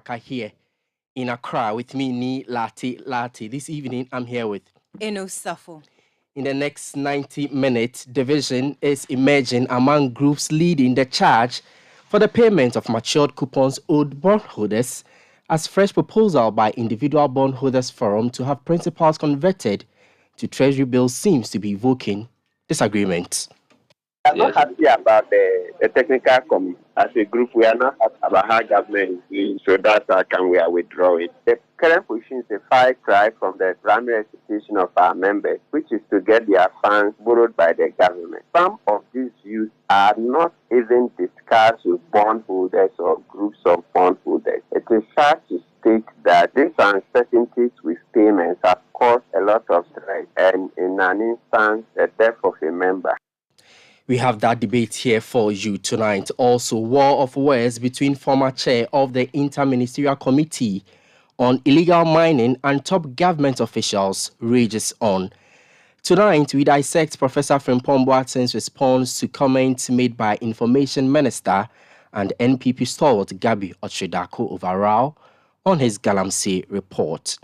Kakraka here in Accra with me, Ni Laate. This evening, I'm here with Safo. In the next 90 minutes, division is emerging among groups leading the charge for the payment of matured coupons owed bondholders as fresh proposal by Individual Bondholders Forum to have principals converted to Treasury bills seems to be evoking disagreement. We are not happy about the technical committee. As a group, we are not happy about how government is doing, so that's how we are withdrawing. The current position is a far cry from the primary expectation of our members, which is to get their funds borrowed by the government. Some of these views are not even discussed with bondholders or groups of bondholders. It is sad to state that these uncertainties with payments have caused a lot of stress and, in an instance, the death of a member. We have that debate here for you tonight. Also, war of words between former chair of the Interministerial Committee on Illegal Mining and top government officials rages on. Tonight, we dissect Professor Frimpong Boateng's response to comments made by Information Minister and NPP stalwart Gabi Otredako overall on his Galamsey report.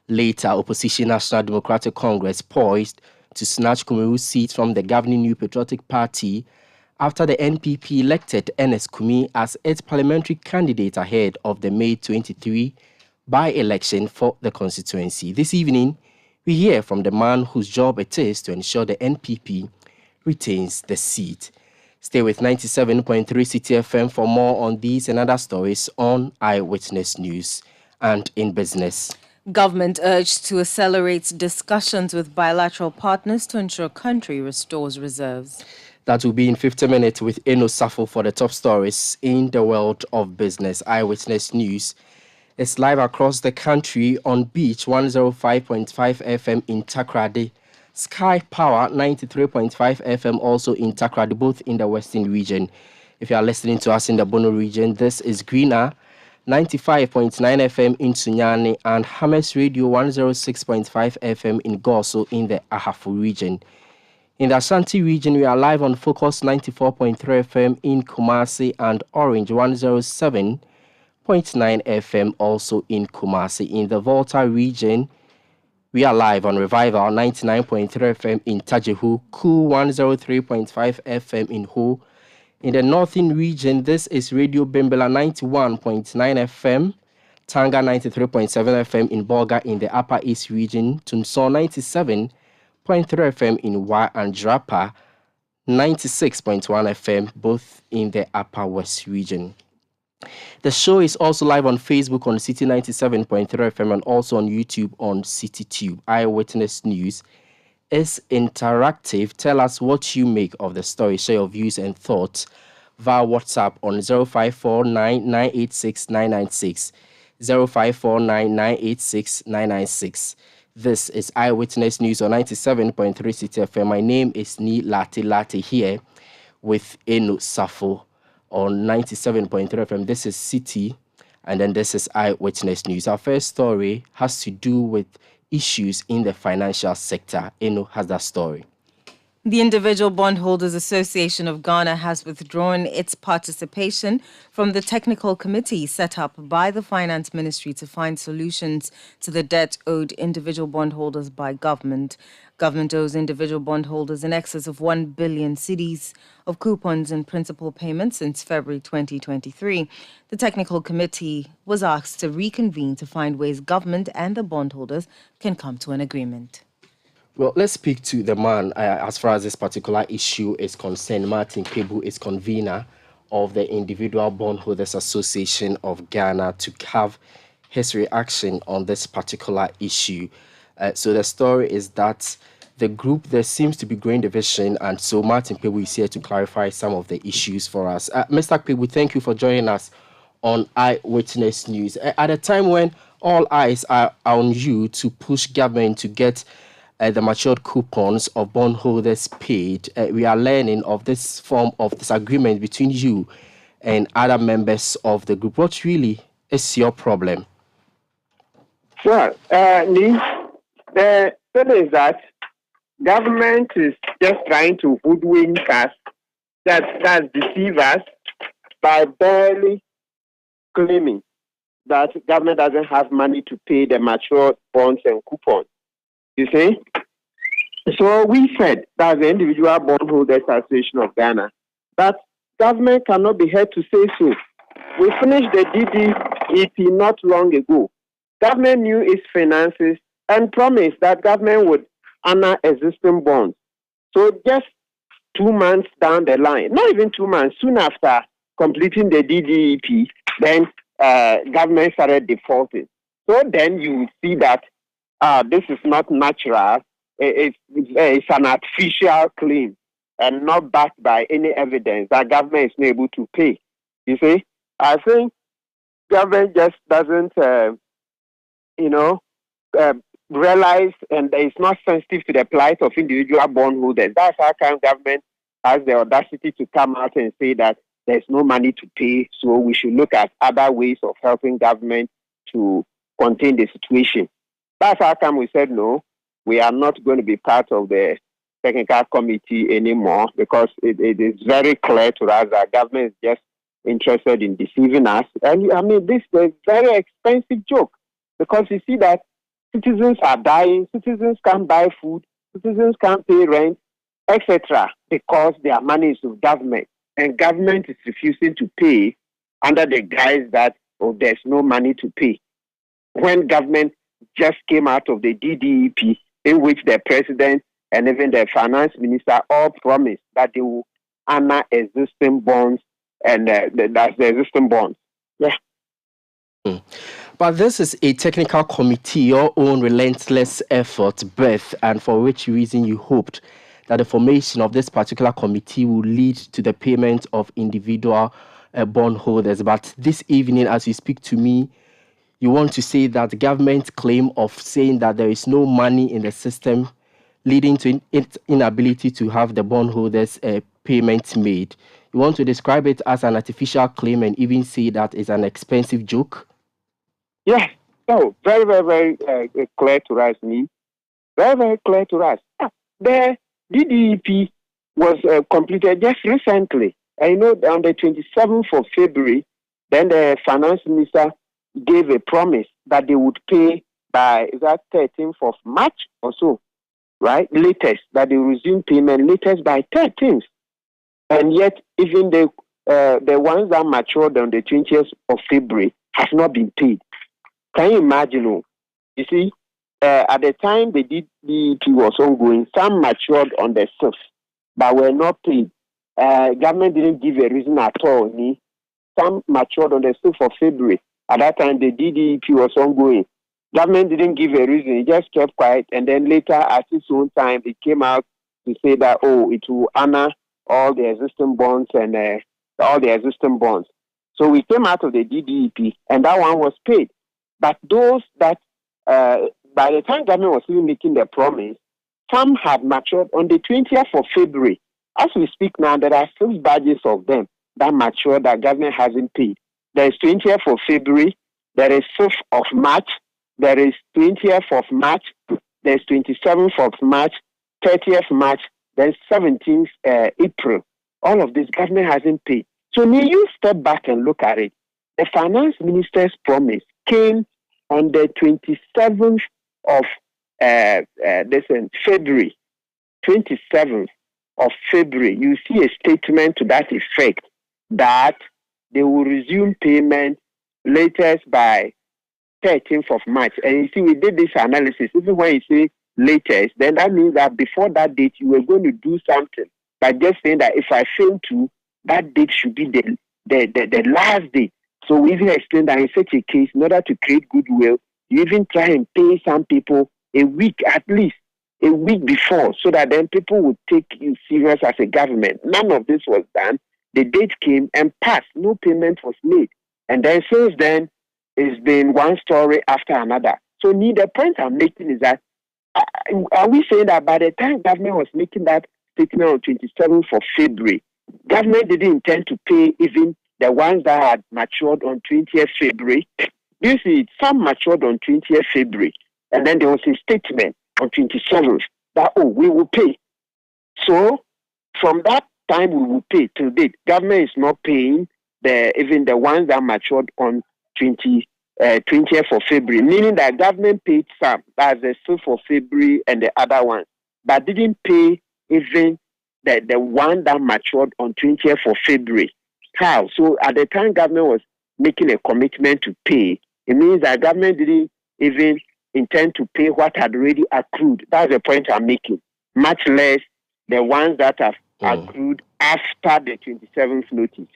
Later, Opposition National Democratic Congress poised to snatch Kumawu seat from the governing New Patriotic Party after the NPP elected Ernest Kumi as its parliamentary candidate ahead of the May 23 by-election for the constituency. This evening, we hear from the man whose job it is to ensure the NPP retains the seat. Stay with 97.3 City FM for more on these and other stories on Eyewitness News and in business. Government urged to accelerate discussions with bilateral partners to ensure country restores reserves. That will be in 50 minutes with Safo for the top stories in the world of business. Eyewitness News is live across the country on Beach 105.5 FM in Takoradi, Sky Power 93.5 FM also in Takoradi, both in the Western region. If you are listening to us in the Bono region, this is Greener 95.9 FM in Sunyani and Hames Radio 106.5 FM in Goso in the Ahafu region. In the Ashanti region, we are live on Focus 94.3 FM in Kumasi and Orange 107.9 FM also in Kumasi. In the Volta region, we are live on Revival 99.3 FM in Tajehu, Cool 103.5 FM in Ho. In the Northern region, this is Radio Bimbela 91.9 FM, Tanga 93.7 FM in Bolga in the Upper East region, Tunso 97.3 FM in Wa and Drapa, 96.1 FM, both in the Upper West region. The show is also live on Facebook on City 97.3 FM and also on YouTube on CityTube. Eyewitness News is interactive. Tell us what you make of the story. Share your views and thoughts via WhatsApp on 0549986996, 0549986996. This is Eyewitness News on 97.3 City FM. My name is Ni Laate here with Safo on 97.3 FM. This is City, and then this is Eyewitness News. Our first story has to do with issues in the financial sector. Has that story. The Individual Bondholders Association of Ghana has withdrawn its participation from the technical committee set up by the Finance Ministry to find solutions to the debt owed individual bondholders by government. Government owes individual bondholders in excess of 1 billion cedis of coupons and principal payments since February 2023. The technical committee was asked to reconvene to find ways government and the bondholders can come to an agreement. Well, let's speak to the man as far as this particular issue is concerned. Martin Pebu is convener of the Individual Bondholders Association of Ghana to have his reaction on this particular issue. So the story is that the group, there seems to be growing division, and so Martin Pebu is here to clarify some of the issues for us. Mr. Pebu, thank you for joining us on Eyewitness News. At a time when all eyes are on you to push government to get the matured coupons of bondholders paid, we are learning of this form of disagreement between you and other members of the group. What really is your problem? Well, Lee, the thing is that government is just trying to hoodwink us, that's deceive us by barely claiming that government doesn't have money to pay the matured bonds and coupons. You see? So we said, that the Individual Bondholders Association of Ghana, that government cannot be held to say so. We finished the DDEP not long ago. Government knew its finances and promised that government would honor existing bonds. So just 2 months down the line, not even 2 months, soon after completing the DDEP, then government started defaulting. So then you see that this is not natural. It's an artificial claim and not backed by any evidence that government is not able to pay. You see, I think government just doesn't, realize and is not sensitive to the plight of individual bondholders. That's how come government has the audacity to come out and say that there's no money to pay, so we should look at other ways of helping government to contain the situation. That's how come we said no, we are not going to be part of the technical committee anymore, because it is very clear to us that government is just interested in deceiving us. And I mean, this is a very expensive joke, because you see that citizens are dying, citizens can't buy food, citizens can't pay rent, etc., because their money is with government. And government is refusing to pay under the guise that, oh, there's no money to pay. When government just came out of the DDEP, in which the president and even the finance minister all promised that they will honor existing bonds, and that's the existing bonds. Yeah. But this is a technical committee, your own relentless effort, Beth, and for which reason you hoped that the formation of this particular committee will lead to the payment of individual bondholders. But this evening, as you speak to me, you want to say that the government claim of saying that there is no money in the system, leading to its inability to have the bondholders payment made. You want to describe it as an artificial claim and even say that it's an expensive joke? Yeah, so very, very, very clear to us, me. Very, very clear to us. The DDEP was completed just recently. I know on the 27th of February, then the finance minister gave a promise that they would pay by, is that 13th of March or so, right? Latest, that they resume payment latest by 13th. And yet, even the ones that matured on the 20th of February have not been paid. Can you imagine? You see, at the time the DDP was ongoing, some matured on the 6th, but were not paid. Government didn't give a reason at all. Some matured on the 6th of February. At that time, the DDP was ongoing. Government didn't give a reason. It just kept quiet. And then later, at its own time, it came out to say that, oh, it will honor all the existing bonds and all the existing bonds. So we came out of the DDEP, and that one was paid. But those that, by the time government was even making the promise, some had matured on the 20th of February. As we speak now, there are 6 batches of them that matured that government hasn't paid. There is 20th of February, there is 5th of March, there is 20th of March, there is 27th of March, 30th March, then 17th April. All of this government hasn't paid. So when you step back and look at it, the finance minister's promise came on the 27th of February. 27th of February, you see a statement to that effect that they will resume payment latest by 13th of March. And you see, we did this analysis. Even when you say latest, then that means that before that date, you were going to do something. By just saying that if I fail to, that date should be the last date. So we even explained that in such a case, in order to create goodwill, you even try and pay some people a week, at least a week before, so that then people would take you serious as a government. None of this was done. The date came and passed. No payment was made. And then since then, it's been one story after another. So the point I'm making is that, are we saying that by the time government was making that statement on 27th of February, government didn't intend to pay even the ones that had matured on 20th February? You see, some matured on 20th February, and then there was a statement on 27th that, oh, we will pay. So from that time we will pay till date. Government is not paying even the ones that matured on 20th 20th of February, meaning that government paid some, that's the 5th of February and the other one, but didn't pay even the one that matured on 20th of February. How? So at the time government was making a commitment to pay, it means that government didn't even intend to pay what had already accrued. That's the point I'm making. Much less the ones that have accrued after the 27th notice.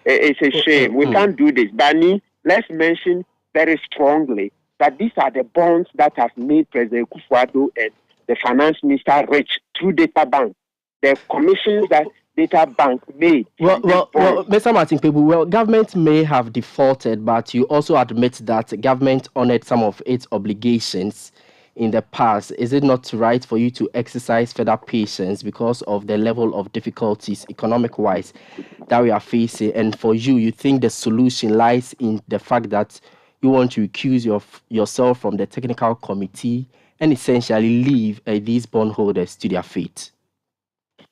It's a shame. We can't do this. Bani, let's mention very strongly that these are the bonds that have made President Kufuor and the finance minister rich through data bank. The commissions that data bank made. Well, Mr. Martin Pebu, government may have defaulted, but you also admit that government honored some of its obligations in the past. Is it not right for you to exercise further patience because of the level of difficulties economic-wise that we are facing? And for you, you think the solution lies in the fact that you want to recuse yourself from the technical committee and essentially leave these bondholders to their fate?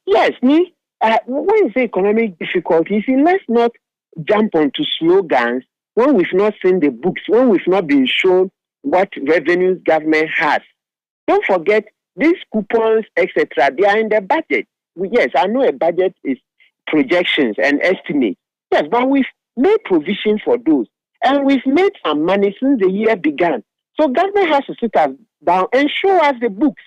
Yes, when you say economic difficulties, let's not jump onto slogans when we've not seen the books, when we've not been shown what revenues government has. Don't forget, these coupons, etc., they are in the budget. Yes, I know a budget is projections and estimates. Yes, but we've made provision for those. And we've made some money since the year began. So government has to sit us down and show us the books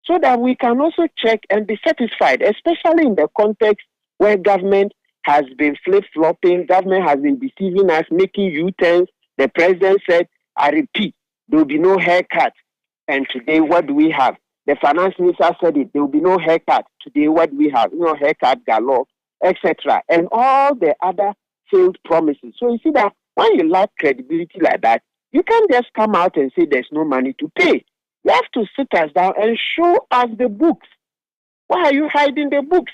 so that we can also check and be satisfied, especially in the context where government has been flip-flopping, government has been deceiving us, making U-turns. The president said, I repeat, there will be no haircut. And today, what do we have? The finance minister said it, there will be no haircut. Today, what do we have? Haircut galore, etc. And all the other failed promises. So you see that when you lack credibility like that, you can't just come out and say there's no money to pay. You have to sit us down and show us the books. Why are you hiding the books?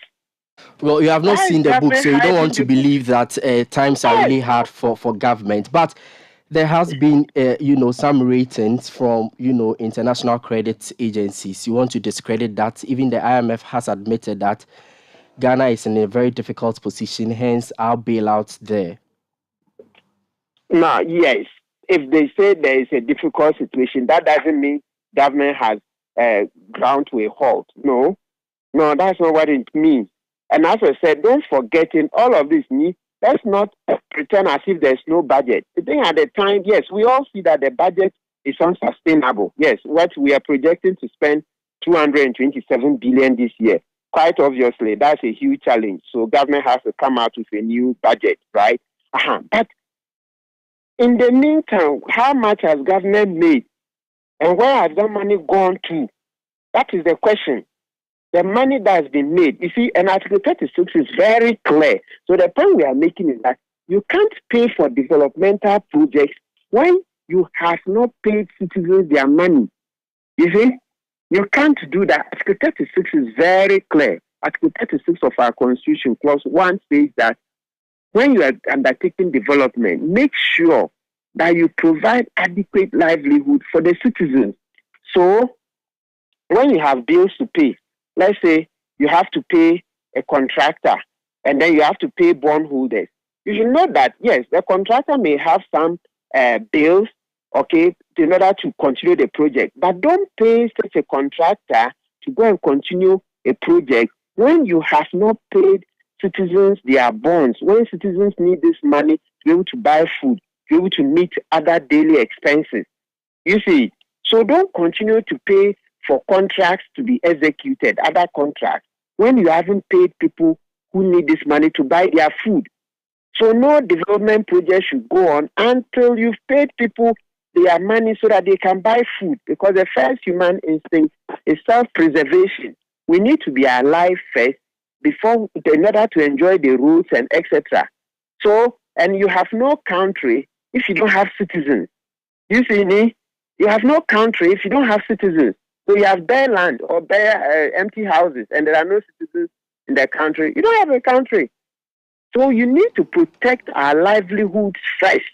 Well, you have not seen the books, so you don't want to believe that times are really hard for government. But there has been, some ratings from, international credit agencies. You want to discredit that. Even the IMF has admitted that Ghana is in a very difficult position, hence our bailout there. Now, yes, if they say there is a difficult situation, that doesn't mean government has ground to a halt. No, that's not what it means. And as I said, don't forget in all of this, let's not pretend as if there's no budget. The thing at the time, yes, we all see that the budget is unsustainable. Yes, what we are projecting to spend 227 billion this year. Quite obviously, that's a huge challenge. So government has to come out with a new budget, right? But in the meantime, how much has government made? And where has that money gone to? That is the question. The money that has been made, you see, and Article 36 is very clear. So the point we are making is that you can't pay for developmental projects when you have not paid citizens their money. You see, you can't do that. Article 36 is very clear. Article 36 of our Constitution, Clause 1 says that when you are undertaking development, make sure that you provide adequate livelihood for the citizens. So when you have bills to pay, let's say you have to pay a contractor and then you have to pay bondholders. You should know that, yes, the contractor may have some bills, okay, in order to continue the project. But don't pay such a contractor to go and continue a project when you have not paid citizens their bonds, when citizens need this money to be able to buy food, to be able to meet other daily expenses. You see, so don't continue to pay for contracts to be executed, other contracts, when you haven't paid people who need this money to buy their food. So no development project should go on until you've paid people their money so that they can buy food, because the first human instinct is self-preservation. We need to be alive first in order to enjoy the roads and etc. So, and you have no country if you don't have citizens. You see me? You have no country if you don't have citizens. So you have bare land or bare empty houses and there are no citizens in the country. You don't have a country. So you need to protect our livelihoods first.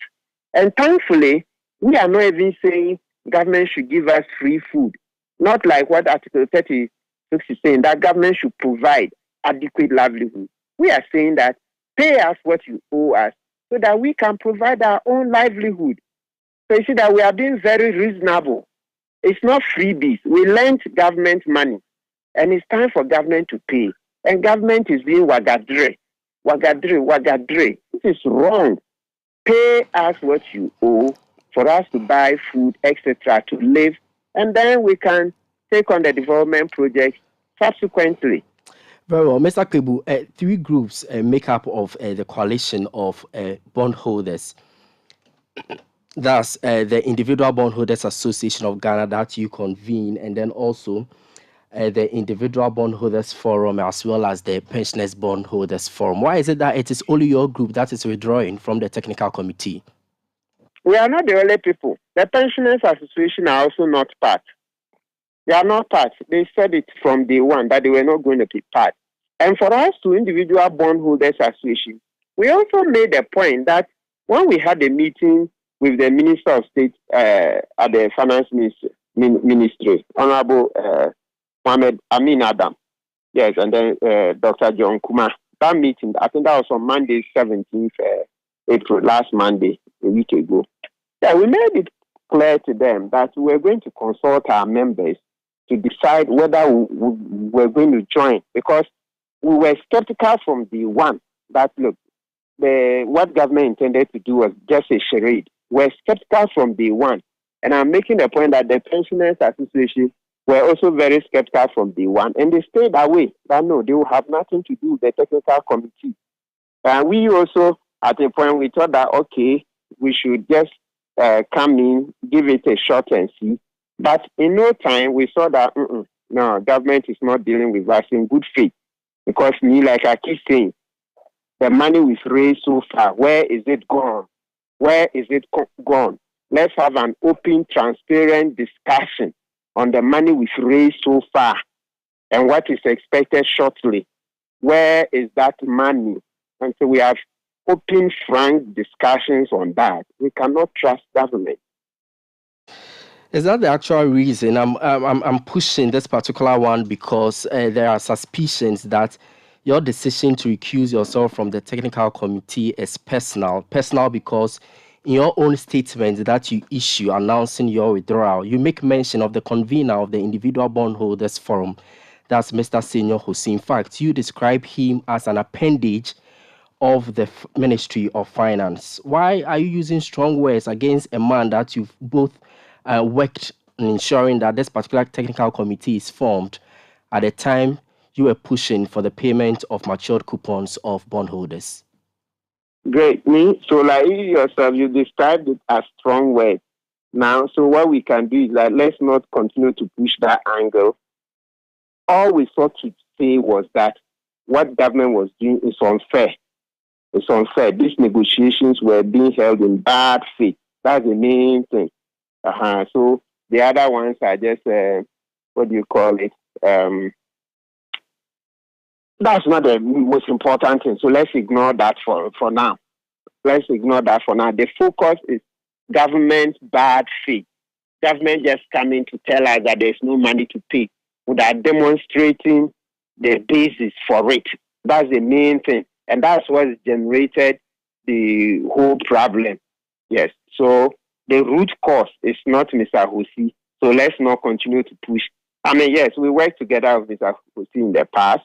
And thankfully, we are not even saying government should give us free food. Not like what Article 36 is saying, that government should provide adequate livelihood. We are saying that pay us what you owe us so that we can provide our own livelihood. So you see that we are being very reasonable. It's not freebies. We lent government money, and it's time for government to pay. And government is being wagadre. Wagadre. This is wrong. Pay us what you owe for us to buy food, etc., to live, and then we can take on the development projects subsequently. Very well, Mr. Kebu, three groups make up of the coalition of bondholders. That's the Individual Bondholders Association of Ghana that you convene, and then also the Individual Bondholders Forum, as well as the Pensioners Bondholders Forum. Why is it that it is only your group that is withdrawing from the technical committee? We are not the only people. The Pensioners Association are also not part. They are not part. They said it from day one that they were not going to be part. And for us to Individual Bondholders Association, we also made a point that when we had a meeting with the Minister of State at the Finance Ministry, Honorable Mohammed Amin Adam, yes, and then Dr. John Kumawu, that meeting, I think that was on Monday, 17th April, last Monday, a week ago. Yeah, we made it clear to them that we were going to consult our members to decide whether we were going to join, because we were skeptical from the one that, look, what government intended to do was just a charade. We're skeptical from day one. And I'm making the point that the Pensioners Association were also very skeptical from day one. And they stayed away. That no, they will have nothing to do with the technical committee. And we also, at a point, we thought that, okay, we should just come in, give it a shot and see. But in no time, we saw that, no, government is not dealing with us in good faith. Because me, like I keep saying, the money we've raised so far, where is it gone? Where is it gone? Let's have an open, transparent discussion on the money we've raised so far and what is expected shortly. Where is that money? And so we have open, frank discussions on that. We cannot trust government. Is that the actual reason? I'm pushing this particular one because there are suspicions that your decision to recuse yourself from the technical committee is personal. Personal because in your own statement that you issue announcing your withdrawal, you make mention of the convener of the Individual Bondholders Forum, that's Mr. Senior Hussein. In fact, you describe him as an appendage of the Ministry of Finance. Why are you using strong words against a man that you've both worked on ensuring that this particular technical committee is formed at the time you were pushing for the payment of matured coupons of bondholders? Great. So like you yourself, you described it as strong words. Now, so what we can do is that let's not continue to push that angle. All we sought to say was that what government was doing is unfair. It's unfair. These negotiations were being held in bad faith. That's the main thing. So the other ones are just, what do you call it? That's not the most important thing. So let's ignore that for now. Let's ignore that for now. The focus is government's bad faith. Government just coming to tell us that there's no money to pay without demonstrating the basis for it. That's the main thing. And that's what generated the whole problem. Yes. So the root cause is not Mr. Hosea. So let's not continue to push. I mean, yes, we worked together with Mr. Hosea in the past.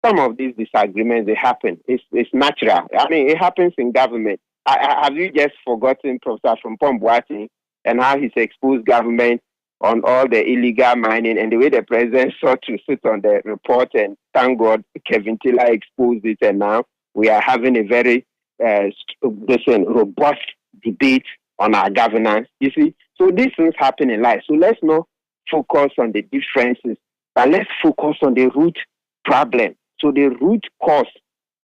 Some of these disagreements, they happen. It's natural. I mean, it happens in government. Have you just forgotten Professor Frimpong Boateng and how he's exposed government on all the illegal mining and the way the president sought to sit on the report, and thank God Kevin Taylor exposed it, and now we are having a very robust debate on our governance. You see, so these things happen in life. So let's not focus on the differences, but let's focus on the root problem. So the root cause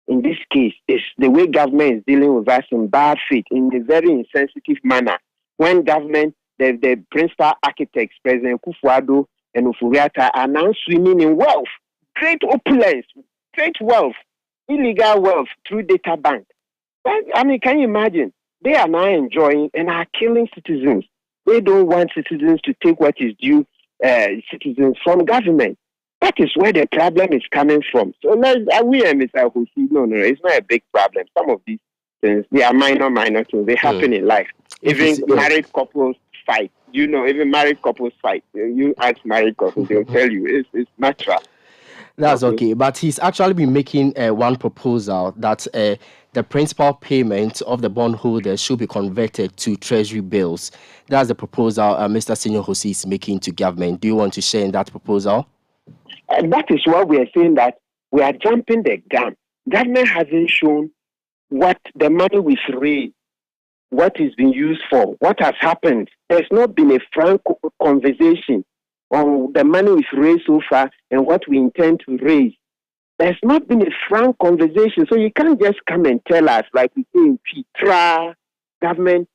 in this case is the way government is dealing with us in bad faith, in a very insensitive manner. When government, the principal architects, President Kufuor and Ofuriatta, are now swimming in wealth, great opulence, great wealth, illegal wealth through data bank. I mean, can you imagine? They are now enjoying and are killing citizens. They don't want citizens to take what is due citizens from government. That is where the problem is coming from. So we and Mr. Hosea, no, it's not a big problem. Some of these things. They are minor things. They happen in life. Even married couples fight. Even married couples fight. You ask married couples, they'll tell you it's natural. That's okay. But he's actually been making one proposal that the principal payment of the bondholders should be converted to treasury bills. That's the proposal Mr. Senior Hosi is making to government. Do you want to share in that proposal? That is why we are saying that we are jumping the gun. Government hasn't shown what the money was raised, what it's been used for, what has happened. There's not been a frank conversation on the money we've raised so far and what we intend to raise. There's not been a frank conversation, so you can't just come and tell us, like we say in Petra, government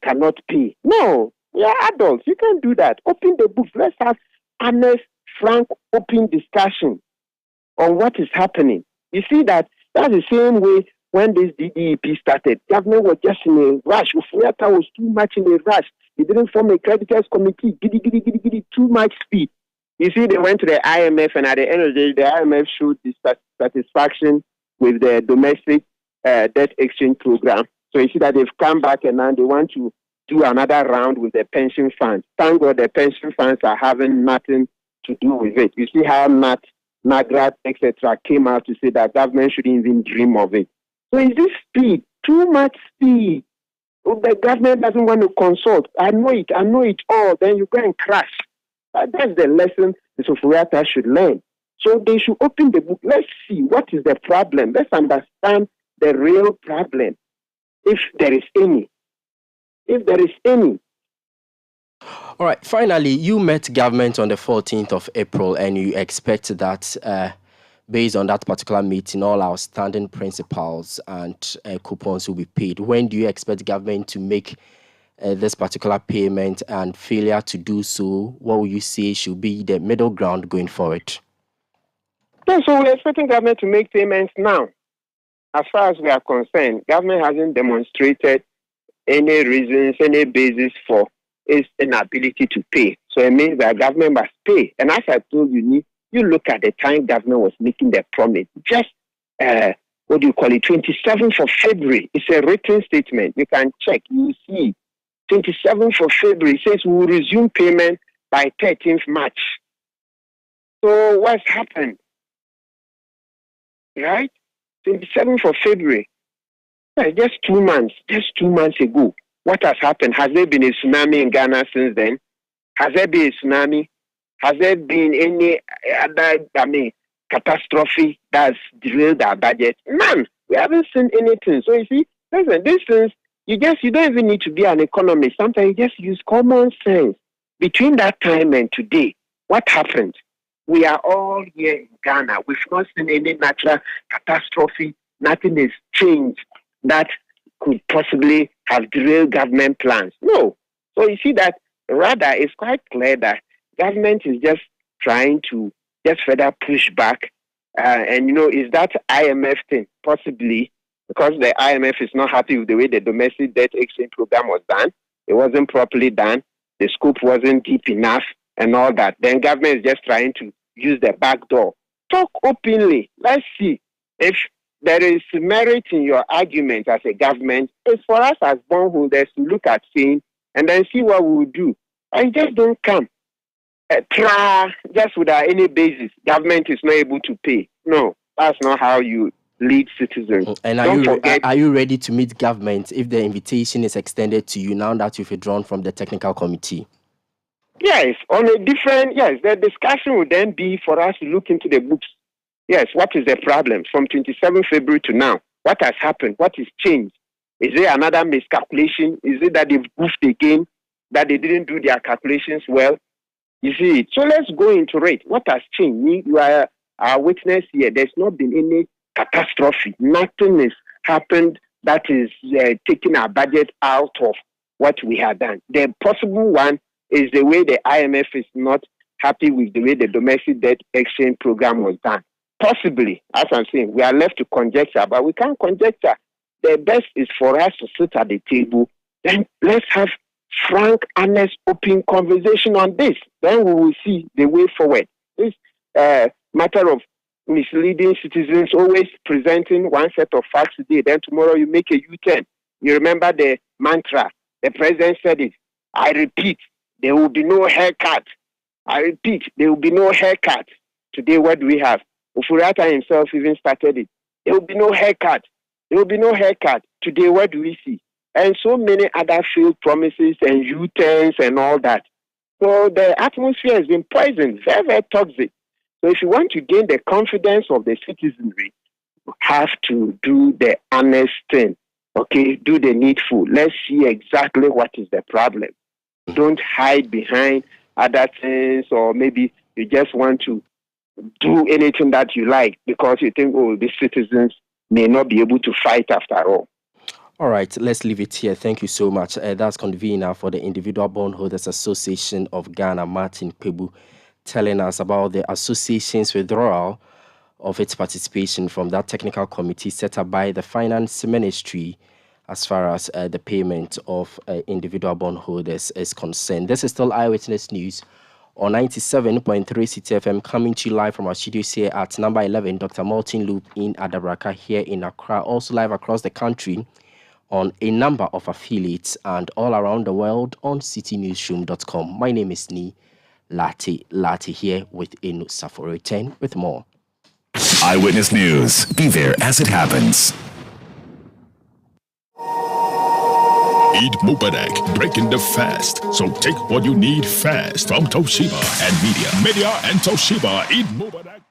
cannot pay. No, we are adults. You can't do that. Open the books. Let's have honest, frank, open discussion on what is happening. You see that's the same way when this DDEP started. Government was just in a rush. Ufuyata was too much in a rush. He didn't form a creditors committee. Giddy, too much speed. You see, they went to the IMF, and at the end of the day, the IMF showed dissatisfaction with the domestic debt exchange program. So you see that they've come back, and now they want to do another round with the pension funds. Thank God the pension funds are having nothing to do with it. You see how Nagrat, etc., came out to say that government shouldn't even dream of it. So is this speed? Too much speed. The government doesn't want to consult. I know it all. Then you go and crash. That's the lesson the Sofuriata should learn. So they should open the book. Let's see what is the problem. Let's understand the real problem, if there is any. All right. Finally, you met government on the 14th of April, and you expect that based on that particular meeting, all outstanding principals and coupons will be paid. When do you expect government to make this particular payment, and failure to do so, what will you say should be the middle ground going forward? Yeah, so we're expecting government to make payments now. As far as we are concerned, government hasn't demonstrated any reasons, any basis for its inability to pay. So it means that government must pay. And as I told you, you look at the time government was making the promise. Just, 27th of February. It's a written statement. You can check. You see. 27th of February says we will resume payment by 13th March. So what's happened? Right? 27th of February. Just 2 months ago. What has happened? Has there been a tsunami in Ghana since then? Has there been a tsunami? Has there been any other, catastrophe that's derailed our budget? None. We haven't seen anything. So you see, listen, these things, you don't even need to be an economist. Sometimes you just use common sense. Between that time and today, what happened? We are all here in Ghana. We've not seen any natural catastrophe. Nothing has changed that could possibly have derailed government plans. No. So you see that rather it's quite clear that government is just trying to just further push back. Is that IMF thing? Possibly. Because the IMF is not happy with the way the domestic debt exchange program was done. It wasn't properly done. The scope wasn't deep enough and all that. Then government is just trying to use the back door. Talk openly. Let's see if there is merit in your argument as a government. It's for us as bondholders to look at things and then see what we will do. And just don't come. Just without any basis. Government is not able to pay. No, that's not how you lead citizens. And are you ready to meet government if the invitation is extended to you now that you've withdrawn from the technical committee? Yes, the discussion would then be for us to look into the books. Yes, what is the problem from 27 February to now? What has happened? What has changed? Is there another miscalculation? Is it that they've goofed again, that they didn't do their calculations well? You see, so let's go into it. What has changed? You are our witness here. There's not been any catastrophe. Nothing has happened that is taking our budget out of what we have done. The possible one is the way the IMF is not happy with the way the domestic debt exchange program was done. Possibly, as I'm saying, we are left to conjecture, but we can't conjecture. The best is for us to sit at the table. Then let's have frank, honest, open conversation on this. Then we will see the way forward. This matter of misleading citizens, always presenting one set of facts today, then tomorrow you make a U-turn. You remember the mantra, the president said it. I repeat, there will be no haircut. I repeat, there will be no haircut. Today, what do we have? Ufurata himself even started it. There will be no haircut. There will be no haircut. Today, what do we see? And so many other failed promises and U-turns and all that. So the atmosphere has been poisoned, very, very toxic. So if you want to gain the confidence of the citizenry, you have to do the honest thing. Okay, do the needful. Let's see exactly what is the problem. Don't hide behind other things, or maybe you just want to do anything that you like because you think, oh, the citizens may not be able to fight after all. All right, let's leave it here. Thank you so much. That's convener for the Individual Bondholders Association of Ghana, Martin Pebu, telling us about the association's withdrawal of its participation from that technical committee set up by the Finance Ministry as far as the payment of individual bondholders is concerned. This is still Eyewitness News on 97.3 CTFM, coming to you live from our studios here at number 11, Dr. Martin Loop in Adabraka here in Accra, also live across the country on a number of affiliates and all around the world on citynewsroom.com. My name is Laate here with Safo. Return with more. Eyewitness News. Be there as it happens. Eid Mubarak, breaking the fast. So take what you need fast from Toshiba and Media and Toshiba. Eid Mubarak.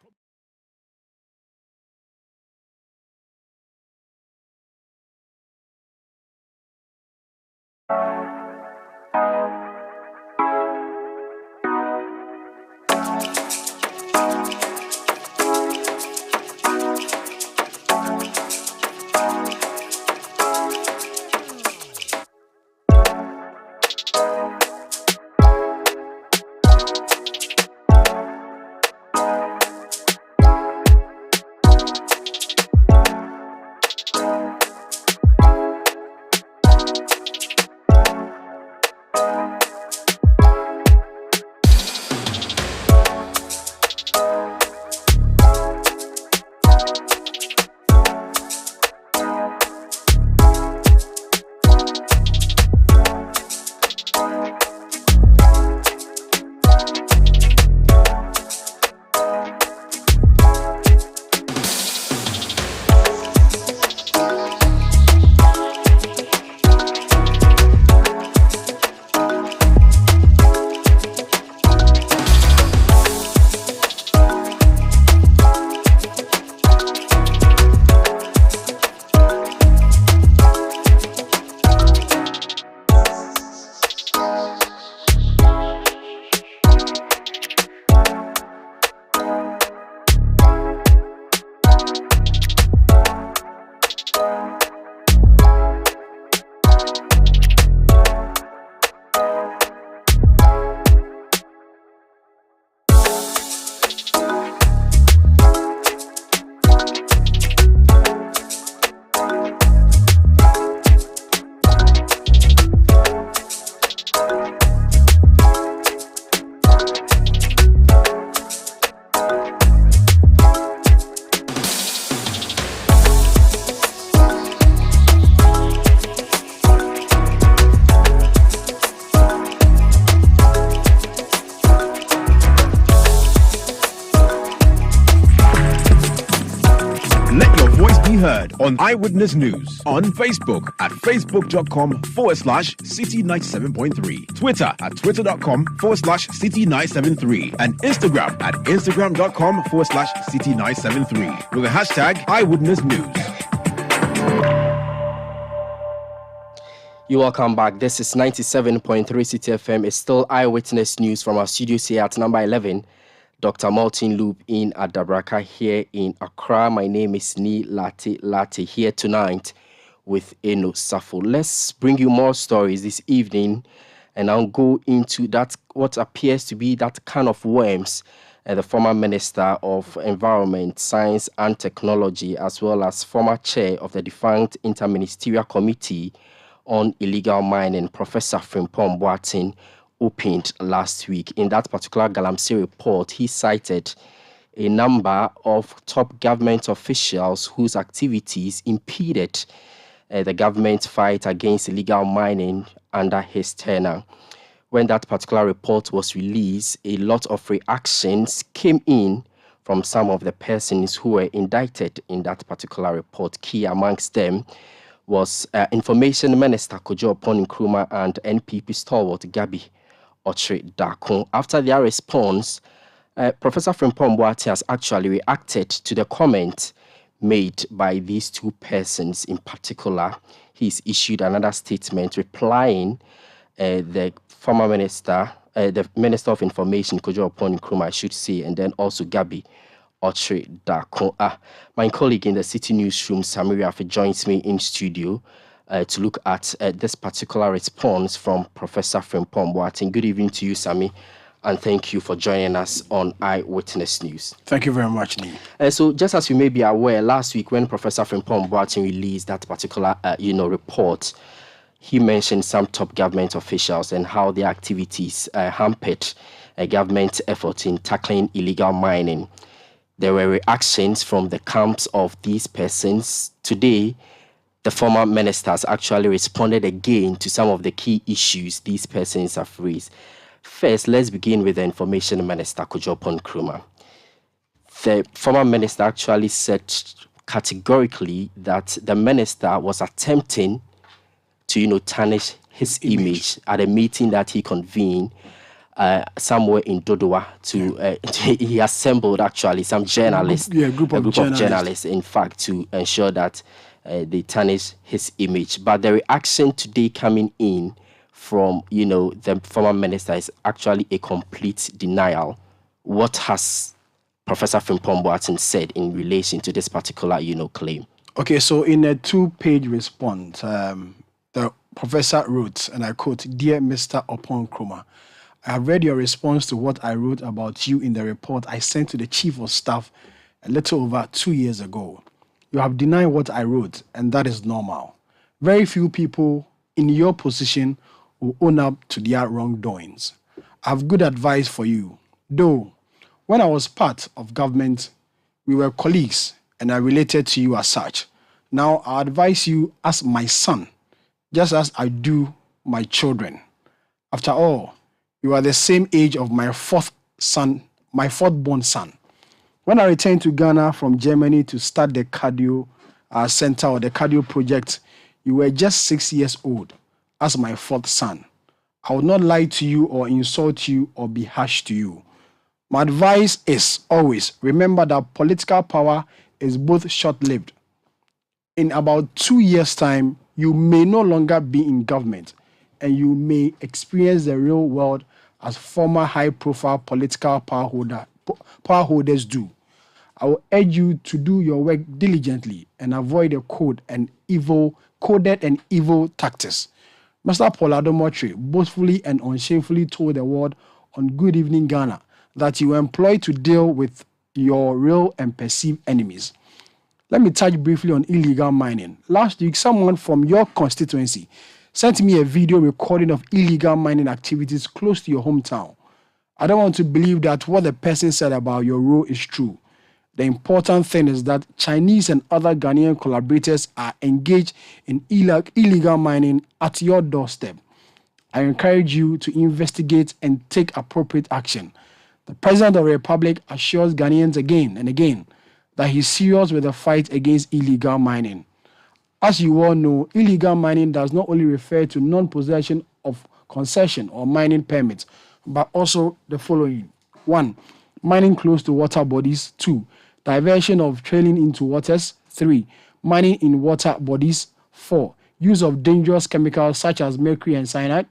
Heard on Eyewitness News on Facebook at facebook.com/city97.3, Twitter at twitter.com/city973, and Instagram at instagram.com/city973 with the hashtag Eyewitness News. You're welcome back. This is 97.3 CTFM. It's still Eyewitness News from our studios here at number 11. Dr. Martin Loop in Adabraka here in Accra. My name is Laate here tonight with Safo. Let's bring you more stories this evening, and I'll go into that what appears to be that can of worms. The former Minister of Environment, Science and Technology, as well as former chair of the defunct Interministerial Committee on Illegal Mining, Professor Frimpong Boateng, opened last week. In that particular Galamsey report, he cited a number of top government officials whose activities impeded the government's fight against illegal mining under his tenure. When that particular report was released, a lot of reactions came in from some of the persons who were indicted in that particular report. Key amongst them was Information Minister Kojo Nkrumah and NPP stalwart Gabi Otri-Darko. After their response, Professor Frimpong Boateng has actually reacted to the comment made by these two persons in particular. He's issued another statement replying the former minister, the Minister of Information, Kojo Nkrumah, I should say, and then also Gabi Otri-Darko. My colleague in the City Newsroom, Samiria, joins me in studio to look at this particular response from Professor Frimpong Boateng. Good evening to you, Sami, and thank you for joining us on Eyewitness News. Thank you very much, Nii. So, just as you may be aware, last week when Professor Frimpong Boateng released that particular, report, he mentioned some top government officials and how their activities hampered a government effort in tackling illegal mining. There were reactions from the camps of these persons. Today, the former ministers actually responded again to some of the key issues these persons have raised. First, let's begin with the Information Minister, Kojo Nkrumah. The former minister actually said categorically that the minister was attempting to, tarnish his image at a meeting that he convened somewhere in Dodowa. He assembled actually some journalists, a group of journalists, in fact, to ensure that they tarnish his image. But the reaction today coming in from, the former minister is actually a complete denial. What has Professor Frimpong Boateng said in relation to this particular, claim? Okay, so in a 2-page response, the professor wrote, and I quote, "Dear Mr. Nkrumah, I have read your response to what I wrote about you in the report I sent to the Chief of Staff a little over 2 years ago. You have denied what I wrote, and that is normal. Very few people in your position will own up to their wrongdoings. I have good advice for you. Though, when I was part of government, we were colleagues, and I related to you as such. Now, I advise you as my son, just as I do my children. After all, you are the same age of my fourth-born son. When I returned to Ghana from Germany to start the cardio center or the cardio project, you were just 6 years old as my fourth son. I will not lie to you or insult you or be harsh to you. My advice is always remember that political power is both short-lived. In about 2 years' time, you may no longer be in government and you may experience the real world as former high-profile political power holders do. I will urge you to do your work diligently and avoid the coded and evil tactics. Mr. Paul Adomotri boastfully and unshamefully told the world on Good Evening Ghana that you were employed to deal with your real and perceived enemies. Let me touch briefly on illegal mining. Last week, someone from your constituency sent me a video recording of illegal mining activities close to your hometown. I don't want to believe that what the person said about your role is true. The important thing is that Chinese and other Ghanaian collaborators are engaged in illegal mining at your doorstep. I encourage you to investigate and take appropriate action. The President of the Republic assures Ghanaians again and again that he's serious with the fight against illegal mining. As you all know, illegal mining does not only refer to non-possession of concession or mining permits, but also the following. 1. Mining close to water bodies. 2. Diversion of trailing into waters. 3. Mining in water bodies. 4. Use of dangerous chemicals such as mercury and cyanide.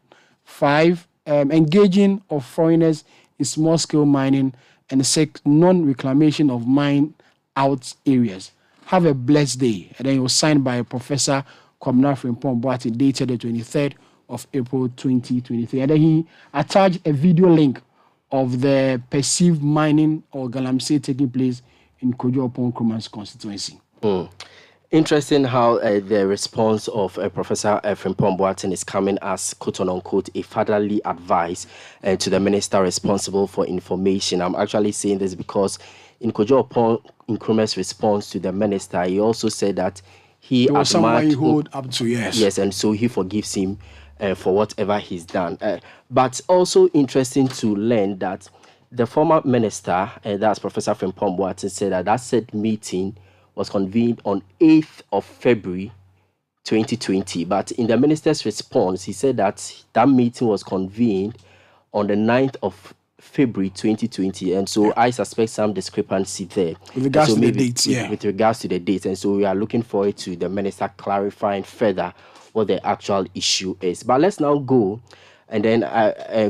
5. Engaging of foreigners in small-scale mining. And 6. Non-reclamation of mine out areas. Have a blessed day. And then it was signed by Professor Frimpong Boateng, dated the 23rd of April 2023. And then he attached a video link of the perceived mining or galamsey taking place in Kojo Nkrumah's constituency. Interesting how the response of Professor Frimpong Boateng is coming as quote-unquote a fatherly advice to the minister responsible for information. I'm actually saying this because in Kojo upon Nkrumah's response to the minister, he also said that he There was someone he admired hold up to, yes. Yes, and so he forgives him for whatever he's done. But also interesting to learn that the former minister, that's Professor Frimpong Boateng, said that said meeting was convened on 8th of February 2020. But in the minister's response, he said that meeting was convened on the 9th of February 2020, and so I suspect some discrepancy there with regards to the dates. With regards to the dates, and so we are looking forward to the minister clarifying further what the actual issue is. But let's now go and then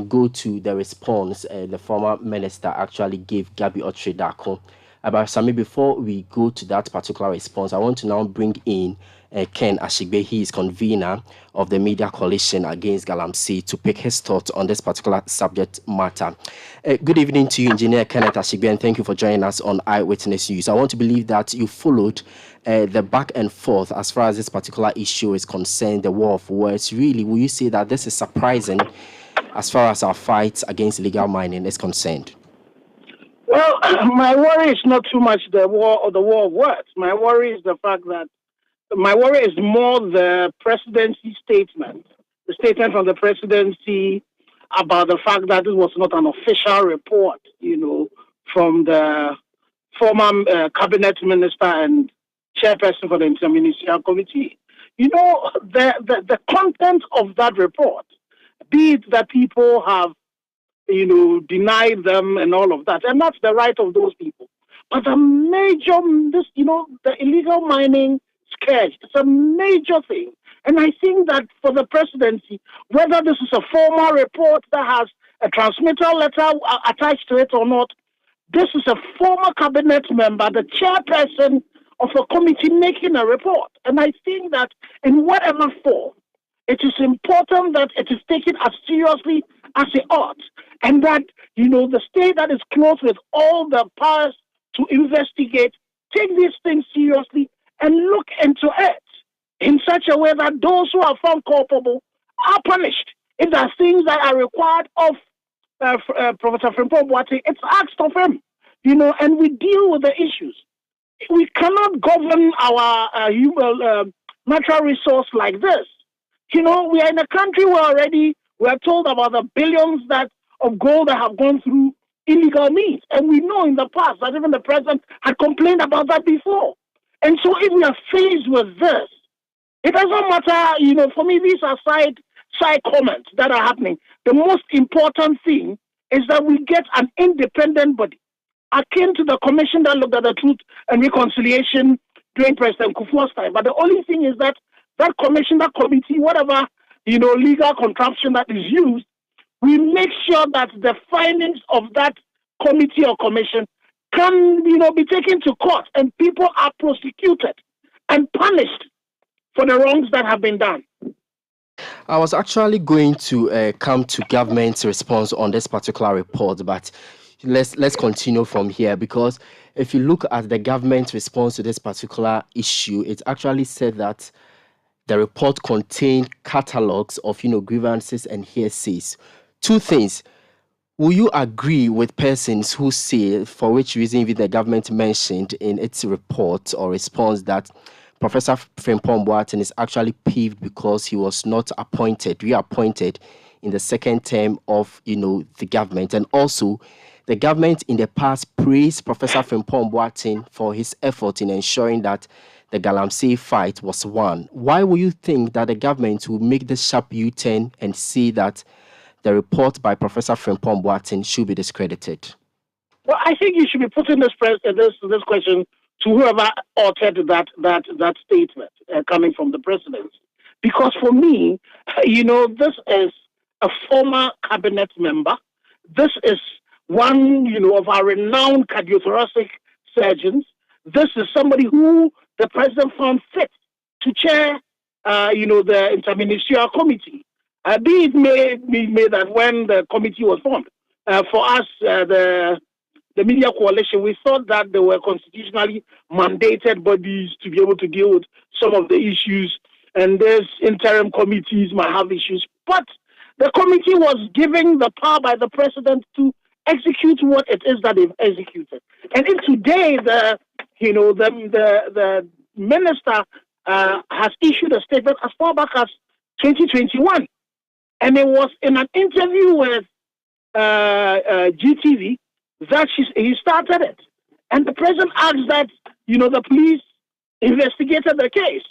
go to the response the former minister actually gave Gabi Otredako. But Sami, before we go to that particular response, I want to now bring in Ken Ashigbe. He is convener of the Media Coalition Against Galamsey, to pick his thoughts on this particular subject matter. Good evening to you, Engineer Kenneth Ashigbe, and thank you for joining us on Eyewitness News. I want to believe that you followed the back and forth as far as this particular issue is concerned, the war of words. Really, will you say that this is surprising as far as our fight against illegal mining is concerned? Well, my worry is not too much the war of words. My worry is more the presidency statement, the statement from the presidency about the fact that it was not an official report, from the former cabinet minister and chairperson for the interministerial committee. The content of that report, be it that people have deny them and all of that. And that's the right of those people. But the illegal mining scourge, it's a major thing. And I think that for the presidency, whether this is a formal report that has a transmittal letter attached to it or not, this is a former cabinet member, the chairperson of a committee making a report. And I think that in whatever form, it is important that it is taken as seriously as it ought. And that, the state that is close with all the powers to investigate, take these things seriously and look into it in such a way that those who are found culpable are punished. If there are things that are required of Professor Frimpong Boateng, it's asked of him, and we deal with the issues. We cannot govern our natural resource like this. We are in a country where already we are told about the billions of gold that have gone through illegal means. And we know in the past that even the president had complained about that before. And so if we are faced with this, it doesn't matter, for me, these are side comments that are happening. The most important thing is that we get an independent body, akin to the commission that looked at the Truth and Reconciliation during President Kufuor's time. But the only thing is that commission, that committee, whatever, legal contraption that is used, we make sure that the findings of that committee or commission can, be taken to court and people are prosecuted and punished for the wrongs that have been done. I was actually going to come to government's response on this particular report, but let's continue from here, because if you look at the government response to this particular issue, it actually said that the report contained catalogs of grievances and hearsays. Two things. Will you agree with persons who say, for which reason even the government mentioned in its report or response, that Professor Frimpong Boateng is actually peeved because he was not reappointed in the second term of the government? And also, the government in the past praised Professor Frimpong Boateng for his effort in ensuring that the Galamsey fight was won. Why will you think that the government will make this sharp U-turn and see that the report by Professor Frimpong Boateng should be discredited? Well, I think you should be putting this question to whoever authored that statement coming from the presidency. Because for me, this is a former cabinet member. This is one, of our renowned cardiothoracic surgeons. This is somebody who the president found fit to chair, the interministerial committee. Be it made that when the committee was formed, for us, the Media Coalition, we thought that they were constitutionally mandated bodies to be able to deal with some of the issues, and these interim committees might have issues. But the committee was given the power by the president to execute what it is that they've executed. And if today the minister has issued a statement as far back as 2021, and it was in an interview with GTV that he started it, and the president asked that the police investigated the case,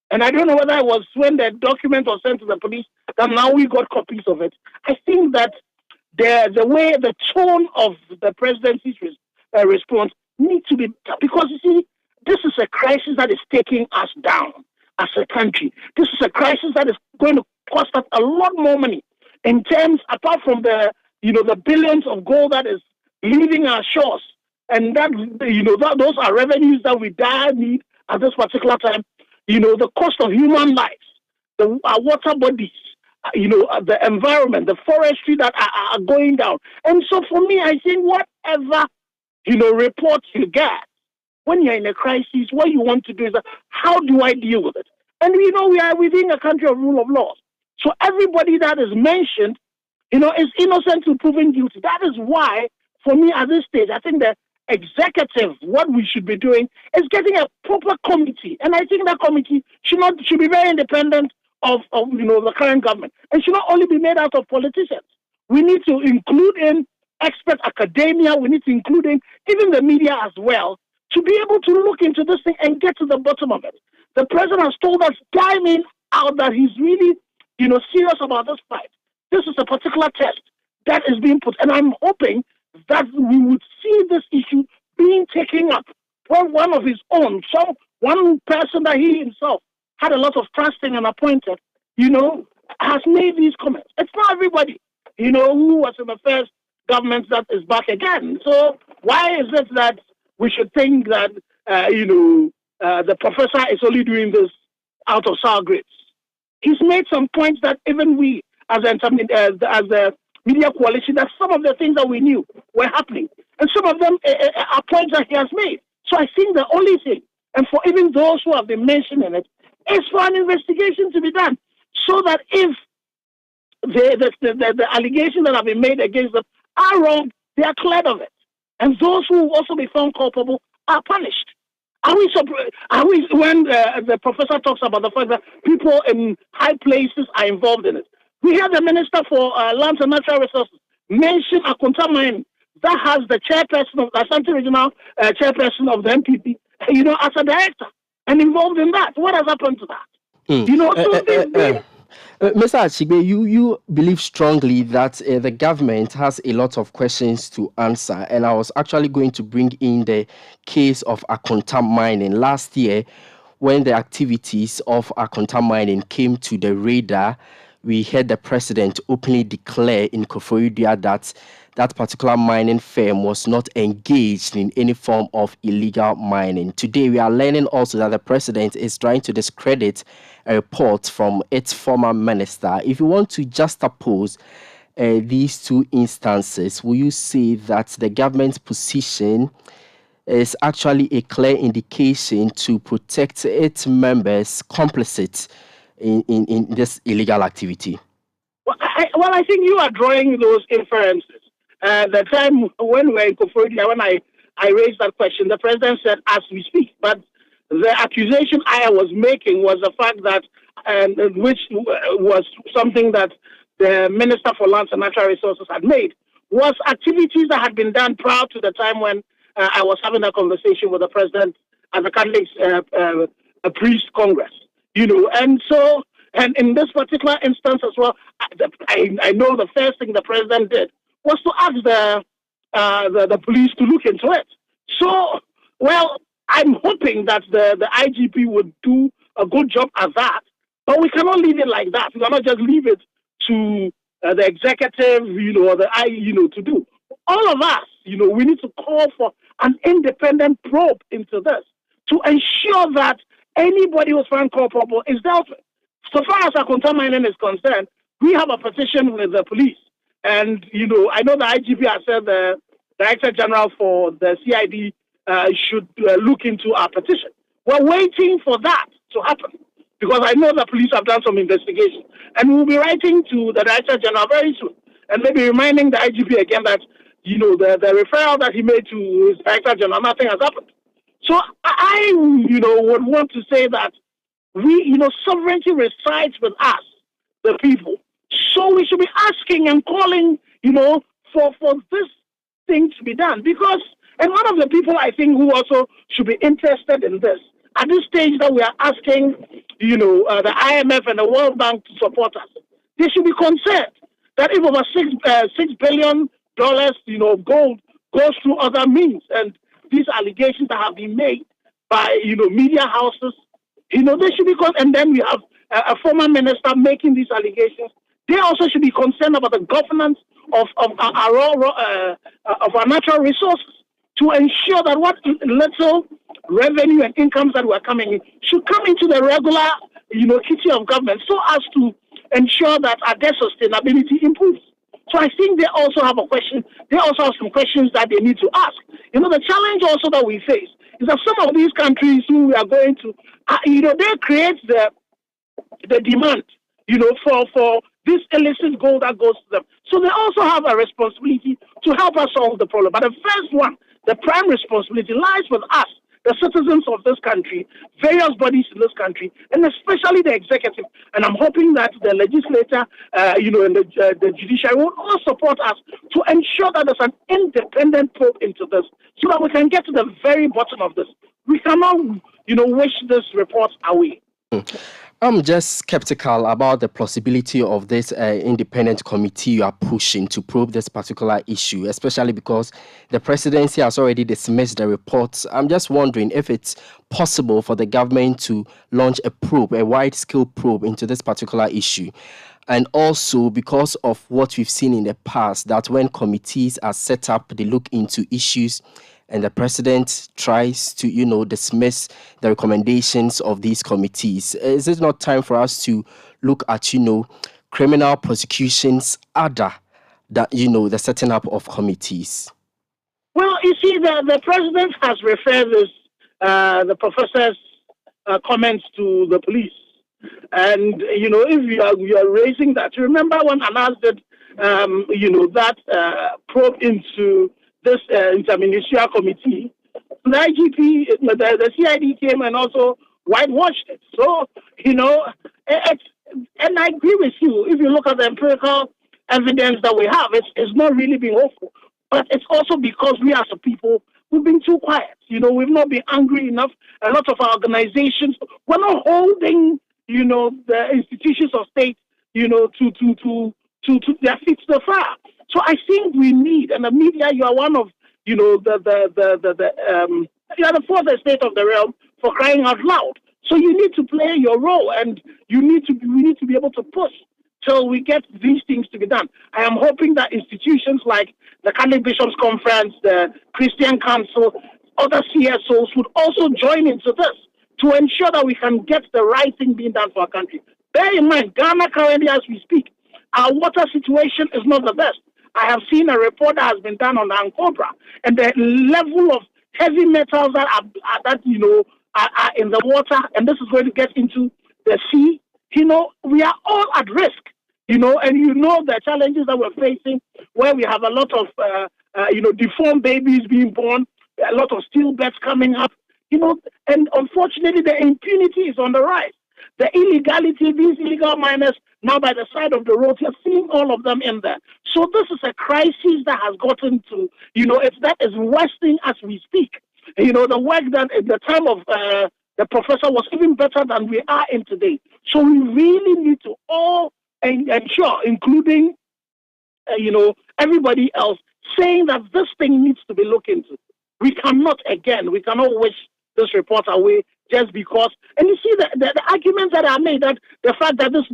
and I don't know whether it was when the document was sent to the police that now we got copies of it. I think that the tone of the presidency's response needs to be, because you see, this is a crisis that is taking us down as a country. This is a crisis that is going to cost us a lot more money in terms, apart from the billions of gold that is leaving our shores, and that those are revenues that we need at this particular time. The cost of human lives, our water bodies, the environment, the forestry that are going down. And so for me, I think whatever, reports you get, when you're in a crisis, what you want to do is, how do I deal with it? And we are within a country of rule of law. So everybody that is mentioned, is innocent to proven guilty. That is why, for me at this stage, I think the executive, what we should be doing is getting a proper committee. And I think that committee should be very independent of the current government, and should not only be made out of politicians. We need to include in expert academia. We need to include in even the media as well, to be able to look into this thing and get to the bottom of it. The president has told us time in, out, that he's really, serious about this fight. This is a particular test that is being put, and I'm hoping that we would see this issue being taken up when one of his own, one person that he himself had a lot of trust in and appointed, has made these comments. It's not everybody, who was in the first government that is back again. So why is it that we should think that, the professor is only doing this out of sour grapes? He's made some points that even we, as a media coalition, that some of the things that we knew were happening. And some of them are points that he has made. So I think the only thing, and for even those who have been mentioning it, is for an investigation to be done, so that if the allegations that have been made against them are wrong, they are cleared of it. And those who will also be found culpable are punished. Are we when the professor talks about the fact that people in high places are involved in it? We had the Minister for Lands and Natural Resources mention Akonta Mine, that has the chairperson of the Ashanti Regional chairperson of the MPP, as a director and involved in that. What has happened to that? Mr. Achigbe, you believe strongly that the government has a lot of questions to answer, and I was actually going to bring in the case of Akonta Mining. Last year, when the activities of Akonta Mining came to the radar, we heard the president openly declare in Koforidua that that particular mining firm was not engaged in any form of illegal mining. Today, we are learning also that the president is trying to discredit a report from its former minister. If you want to juxtapose these two instances, will you say that the government's position is actually a clear indication to protect its members complicit in this illegal activity? Well, I think you are drawing those inferences. The time when we were in Koforidua, when I raised that question, the president said, as we speak. But the accusation I was making was the fact that, which was something that the Minister for Lands and Natural Resources had made, was activities that had been done prior to the time when I was having a conversation with the president at the Catholic Priest Congress. And so, and in this particular instance as well, I know the first thing the president did was to ask the police to look into it. So, well, I'm hoping that the IGP would do a good job at that, but we cannot leave it like that. We cannot just leave it to the executive, or the to do. All of us, we need to call for an independent probe into this to ensure that anybody who's found culpable is dealt with. So far as Akonta Mining is concerned, we have a petition with the police. And, I know the IGP has said the Director General for the CID should look into our petition. We're waiting for that to happen, because I know the police have done some investigation. And we'll be writing to the Director General very soon, and maybe reminding the IGP again that the referral that he made to his director general, nothing has happened. So I would want to say that sovereignty resides with us, the people. So we should be asking and calling, for this thing to be done. And one of the people I think who also should be interested in this, at this stage that we are asking, the IMF and the World Bank to support us, they should be concerned that if over $6 billion, gold goes through other means, and these allegations that have been made by, media houses, they should be and then we have a former minister making these allegations. They also should be concerned about the governance of our natural resources to ensure that what little revenue and incomes that were coming in should come into the regular, kitty of government, so as to ensure that our debt sustainability improves. So I think they also have a question. They also have some questions that they need to ask. The challenge also that we face is that some of these countries who we are going to, they create the demand, for this illicit gold that goes to them. So they also have a responsibility to help us solve the problem. But the first one, the prime responsibility lies with us, the citizens of this country, various bodies in this country, and especially the executive. And I'm hoping that the legislature, and the judiciary will all support us to ensure that there's an independent probe into this, so that we can get to the very bottom of this. We cannot, wish this report away. I'm just skeptical about the possibility of this independent committee you are pushing to probe this particular issue, especially because the presidency has already dismissed the reports. I'm just wondering if it's possible for the government to launch a probe, a wide-scale probe into this particular issue. And also because of what we've seen in the past, that when committees are set up, they look into issues and the president tries to, dismiss the recommendations of these committees. Is it not time for us to look at, criminal prosecutions other than, the setting up of committees? Well, you see, the president has referred this, the professor's comments to the police. And, if you are raising that, remember when announced that, that probe into this interministerial committee, the IGP, the CID came and also whitewashed it. So, and I agree with you. If you look at the empirical evidence that we have, it's not really been hopeful. But it's also because we as a people, we've been too quiet. We've not been angry enough. A lot of our organizations, we're not holding, the institutions of state, to their feet to the fire. So I think we need, and the media, you are one of, you are the fourth estate of the realm, for crying out loud. So you need to play your role, and we need to be able to push till we get these things to be done. I am hoping that institutions like the Catholic Bishops' Conference, the Christian Council, other CSOs would also join into this to ensure that we can get the right thing being done for our country. Bear in mind, Ghana currently, as we speak, our water situation is not the best. I have seen a report that has been done on Ancobra, and the level of heavy metals that are in the water, and this is going to get into the sea. We are all at risk. And the challenges that we're facing, where we have a lot of deformed babies being born, a lot of stillbirths coming up. And unfortunately, the impunity is on the rise. The illegality, these illegal miners now by the side of the road, you're seeing all of them in there. So this is a crisis that has gotten to, that is worsening as we speak. The work that at the time of the professor was even better than we are in today. So we really need to all ensure, including, everybody else, saying that this thing needs to be looked into. We cannot wish this report away just because. And you see the arguments that are made, that the fact that this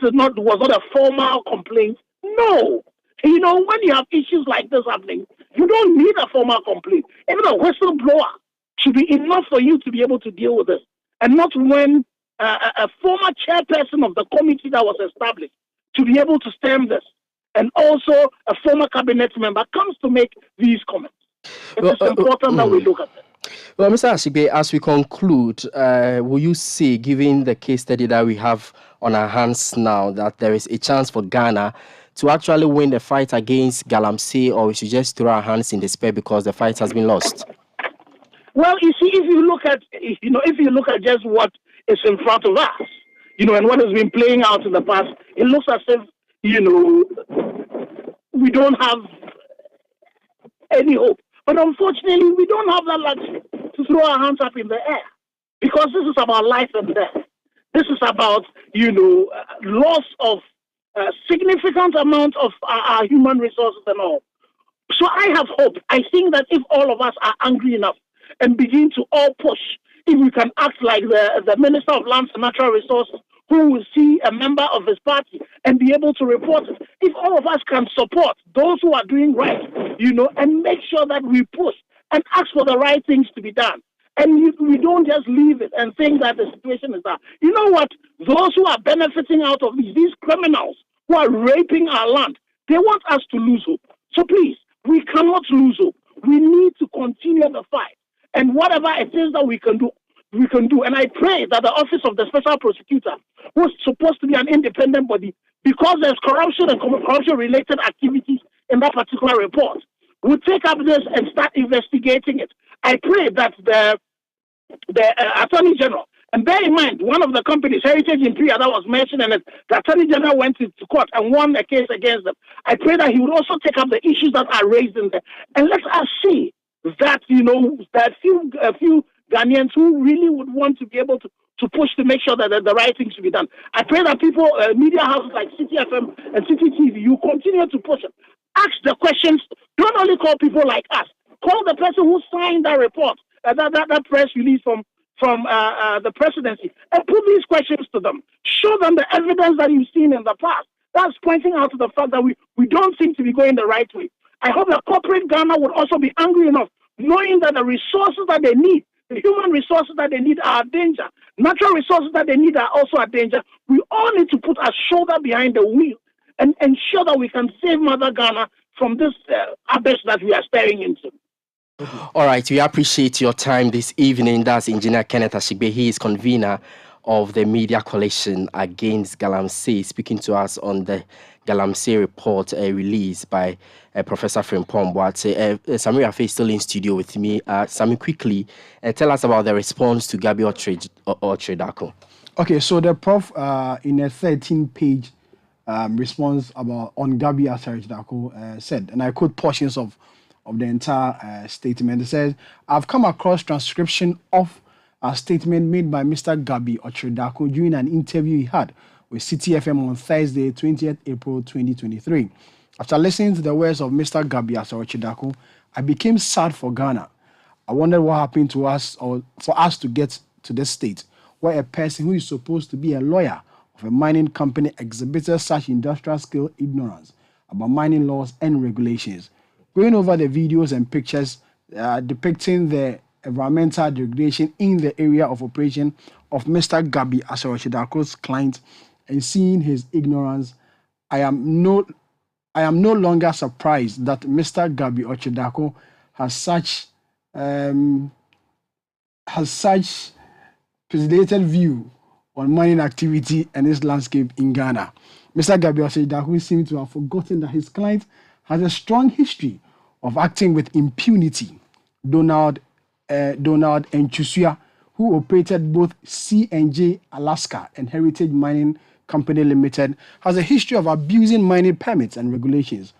was not a formal complaint. No. When you have issues like this happening, you don't need a formal complaint. Even a whistleblower should be enough for you to be able to deal with this. And not when a former chairperson of the committee that was established to be able to stem this, and also a former cabinet member comes to make these comments. It is important that we look at it. Well, Mr. Ashigbe, as we conclude, will you say, given the case study that we have on our hands now, that there is a chance for Ghana to actually win the fight against Galamsey, or we should just throw our hands in despair because the fight has been lost? Well, you see, if you look at just what is in front of us, and what has been playing out in the past, it looks as if, we don't have any hope. But unfortunately, we don't have that luxury to throw our hands up in the air, because this is about life and death. This is about, loss of significant amount of our human resources and all. So I have hope. I think that if all of us are angry enough and begin to all push, if we can act like the Minister of Lands and Natural Resources, who will see a member of his party and be able to report it, if all of us can support those who are doing right, and make sure that we push and ask for the right things to be done, and we don't just leave it and think that the situation is that. You know what? Those who are benefiting out of these criminals who are raping our land, they want us to lose hope. So please, we cannot lose hope. We need to continue the fight. And whatever it is that we can do, we can do. And I pray that the Office of the Special Prosecutor, who's supposed to be an independent body, because there's corruption and corruption-related activities in that particular report, will take up this and start investigating it. I pray that the Attorney General, and bear in mind, one of the companies, Heritage Imperial, that was mentioned, and the Attorney General went to court and won a case against them. I pray that he would also take up the issues that are raised in there. And let us see that, that a few Ghanaians who really would want to be able to push to make sure that the right things should be done. I pray that people, media houses like City FM and City TV, you continue to push it. Ask the questions. Don't only call people like us. Call the person who signed that report, that press release from the presidency, and put these questions to them. Show them the evidence that you've seen in the past. That's pointing out to the fact that we don't seem to be going the right way. I hope that corporate Ghana would also be angry enough, knowing that the resources that they need, the human resources that they need are a danger. Natural resources that they need are also a danger. We all need to put our shoulder behind the wheel and ensure that we can save Mother Ghana from this abyss that we are staring into. All right, we appreciate your time this evening. That's Engineer Kenneth Ashigbe. He is convener of the Media Coalition Against Galamsey, speaking to us on the Galamsey report released by Professor Frimpong Boate. Samira Faye is still in studio with me. Sami, quickly tell us about the response to Gabi Otredako. Okay, so the prof in a 13-page response on Gabi Otredako said, and I quote portions of the entire statement. It says, I've come across transcription of a statement made by Mr. Gabi Otredako during an interview he had with City FM on Thursday, 20th April 2023. After listening to the words of Mr. Gabi Otredako, I became sad for Ghana. I wondered what happened to us, or for us to get to this state where a person who is supposed to be a lawyer of a mining company exhibited such industrial skill ignorance about mining laws and regulations. Going over the videos and pictures depicting the environmental degradation in the area of operation of Mr. Gabi Otredako's client and seeing his ignorance, I am no longer surprised that Mr. Gabi Otredako has such precipitated view on mining activity and its landscape in Ghana. Mr. Gabi Otredako seems to have forgotten that his client has a strong history of acting with impunity. Donald Nchusua, who operated both C&J Alaska and Heritage Mining Company Limited, has a history of abusing mining permits and regulations.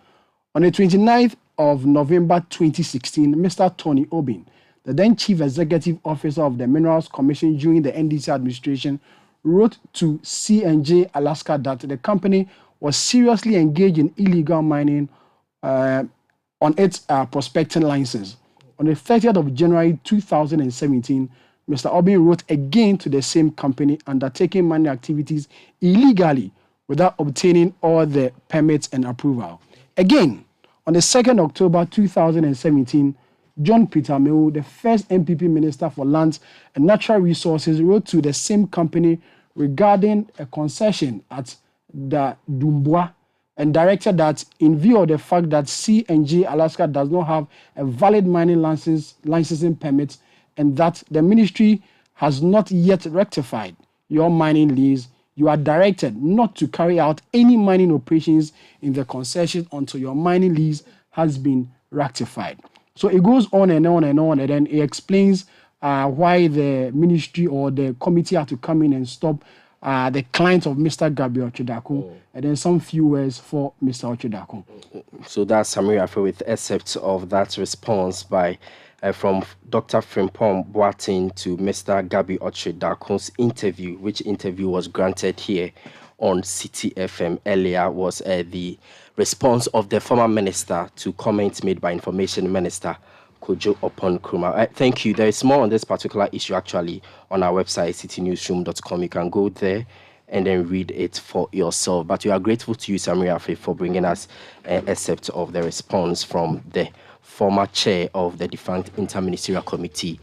On the 29th of November 2016, Mr. Tony Obin, the then Chief Executive Officer of the Minerals Commission during the NDC administration, wrote to C&J Alaska that the company was seriously engaged in illegal mining on its prospecting license. On the 30th of January 2017, Mr. Obin wrote again to the same company undertaking mining activities illegally without obtaining all the permits and approval. Again, on the 2nd October 2017, John Peter Mewu, the first MPP Minister for Lands and Natural Resources, wrote to the same company regarding a concession at the Dumbwa and directed that in view of the fact that C&J Alaska does not have a valid mining licensing permit and that the ministry has not yet rectified your mining lease, you are directed not to carry out any mining operations in the concession until your mining lease has been rectified. So it goes on and on and on, and then it explains why the ministry or the committee had to come in and stop the client of Mr. Gabriel Ochodakun, and then some few words for Mr. Ochodakun. So that's Samiri Afe with excerpts of that response by from Dr. Frimpong Boateng to Mr. Gabi Ochodakun's interview, which interview was granted here on City FM. Earlier was the response of the former minister to comments made by Information Minister Kojo upon Kumawu. Thank you. There is more on this particular issue actually on our website, citynewsroom.com. You can go there and then read it for yourself. But we are grateful to you, Samiri Afe, for bringing us an excerpt of the response from the former chair of the defunct Interministerial Committee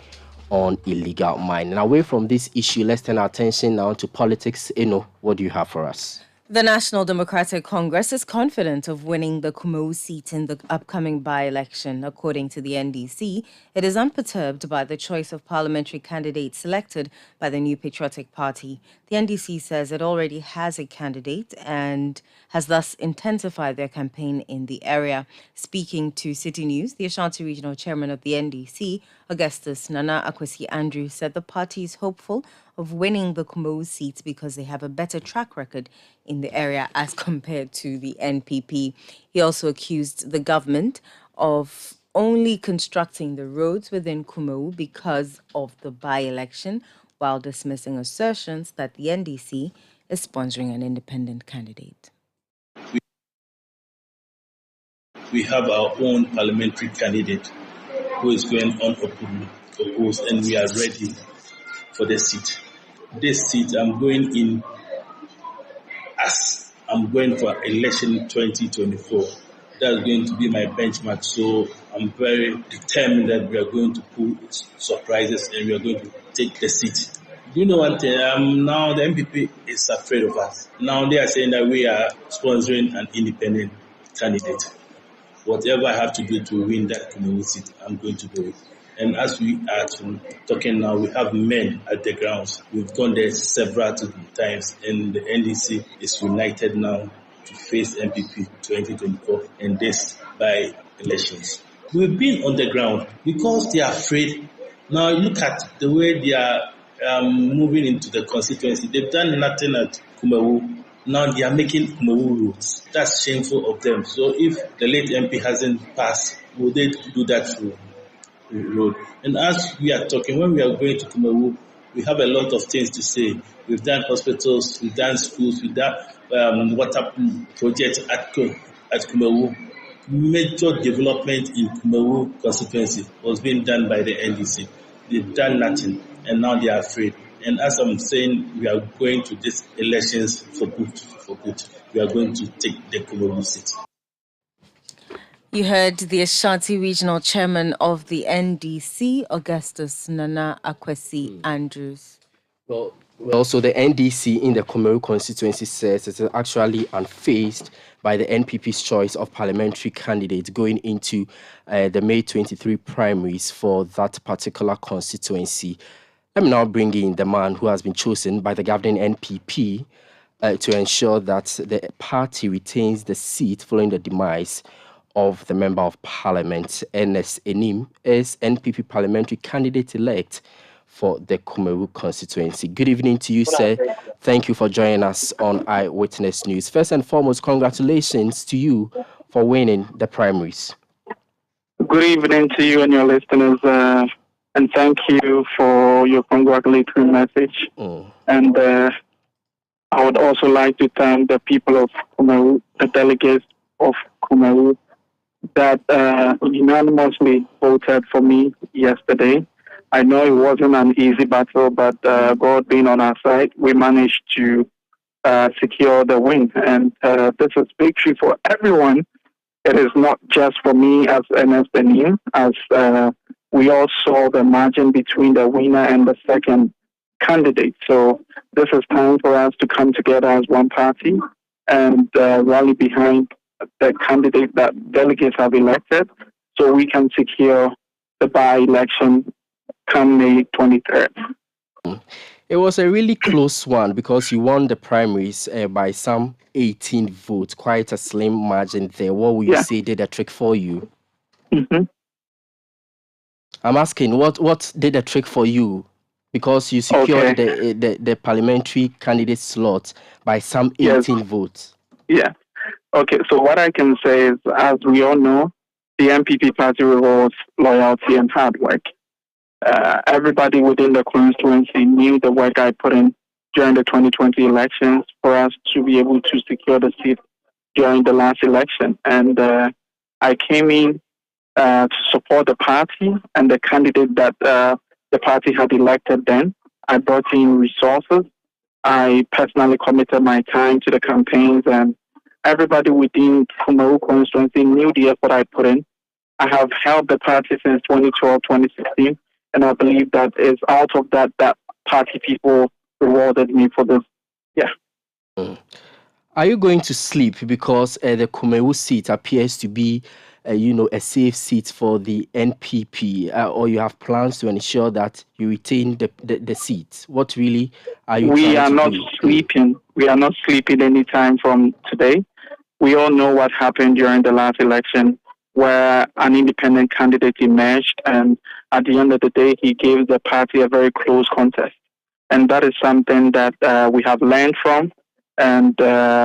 on Illegal Mining. Away from this issue, let's turn our attention now to politics. Eno, what do you have for us? The National Democratic Congress is confident of winning the Kumawu seat in the upcoming by-election. According to the NDC, it is unperturbed by the choice of parliamentary candidate selected by the New Patriotic Party. The NDC says it already has a candidate and has thus intensified their campaign in the area. Speaking to City News, the Ashanti Regional Chairman of the NDC, Augustus Nana Akwesi Andrew, said the party is hopeful of winning the Kumawu seat because they have a better track record in the area as compared to the NPP. He also accused the government of only constructing the roads within Kumawu because of the by-election, while dismissing assertions that the NDC is sponsoring an independent candidate. We have our own parliamentary candidate who is going unopposed, and we are ready for the seat. This seat, I'm going in as I'm going for election 2024. That's going to be my benchmark. So I'm very determined that we are going to pull surprises and we are going to take the seat. You know one thing, now the MPP is afraid of us. Now they are saying that we are sponsoring an independent candidate. Whatever I have to do to win that Kumawu seat, I'm going to do it. And as we are talking now, we have men at the grounds. We've gone there several times, and the NDC is united now to face MPP 2024 and this by elections. We've been on the ground because they are afraid. Now look at the way they are moving into the constituency. They've done nothing at Kumawu. Now they are making Kumawu roads. That's shameful of them. So if the late MP hasn't passed, will they do that through road? And as we are talking, when we are going to Kumawu, we have a lot of things to say. We've done hospitals, we've done schools, we've done water projects at Kumawu. Major development in Kumawu constituency was being done by the NDC. They've done nothing, and now they are afraid. And as I'm saying, we are going to these elections for good. We are going to take the Kumawu seat. You heard the Ashanti Regional Chairman of the NDC, Augustus Nana Akwesi Andrews. Well, so the NDC in the Kumawu constituency says it's actually unfazed by the NPP's choice of parliamentary candidate going into the May 23 primaries for that particular constituency. Let me now bring in the man who has been chosen by the governing NPP to ensure that the party retains the seat following the demise of the Member of Parliament. Ernest Enim is NPP parliamentary candidate-elect for the Kumawu constituency. Good evening to you, sir. Thank you for joining us on Eyewitness News. First and foremost, congratulations to you for winning the primaries. Good evening to you and your listeners, and thank you for your congratulatory message. And I would also like to thank the people of Kumawu, the delegates of Kumawu, that unanimously voted for me yesterday. I know it wasn't an easy battle, but God being on our side, we managed to secure the win. And this is victory for everyone. It is not just for me as Ernest Benin, as we all saw the margin between the winner and the second candidate. So this is time for us to come together as one party and rally behind the candidate that delegates have elected so we can secure the by-election come May 23rd. It was a really close one because you won the primaries by some 18 votes, quite a slim margin there. What would you say did a trick for you? Mm-hmm. I'm asking, what did a trick for you? Because you secured the parliamentary candidate slot by some 18 votes. Yeah. Okay, so what I can say is, as we all know, the MPP party rewards loyalty and hard work. Everybody within the constituency knew the work I put in during the 2020 elections for us to be able to secure the seat during the last election. And I came in to support the party and the candidate that the party had elected then. I brought in resources. I personally committed my time to the campaigns, and everybody within Kumawu constituency knew the effort I put in. I have held the party since 2012, 2016, and I believe that is out of that party people rewarded me for this. Yeah. Are you going to sleep because the Kumawu seat appears to be, a safe seat for the NPP, or you have plans to ensure that you retain the seat? What really are you trying to do? We are not sleeping. We are not sleeping anytime from today. We all know what happened during the last election, where an independent candidate emerged, and at the end of the day, he gave the party a very close contest. And that is something that we have learned from, and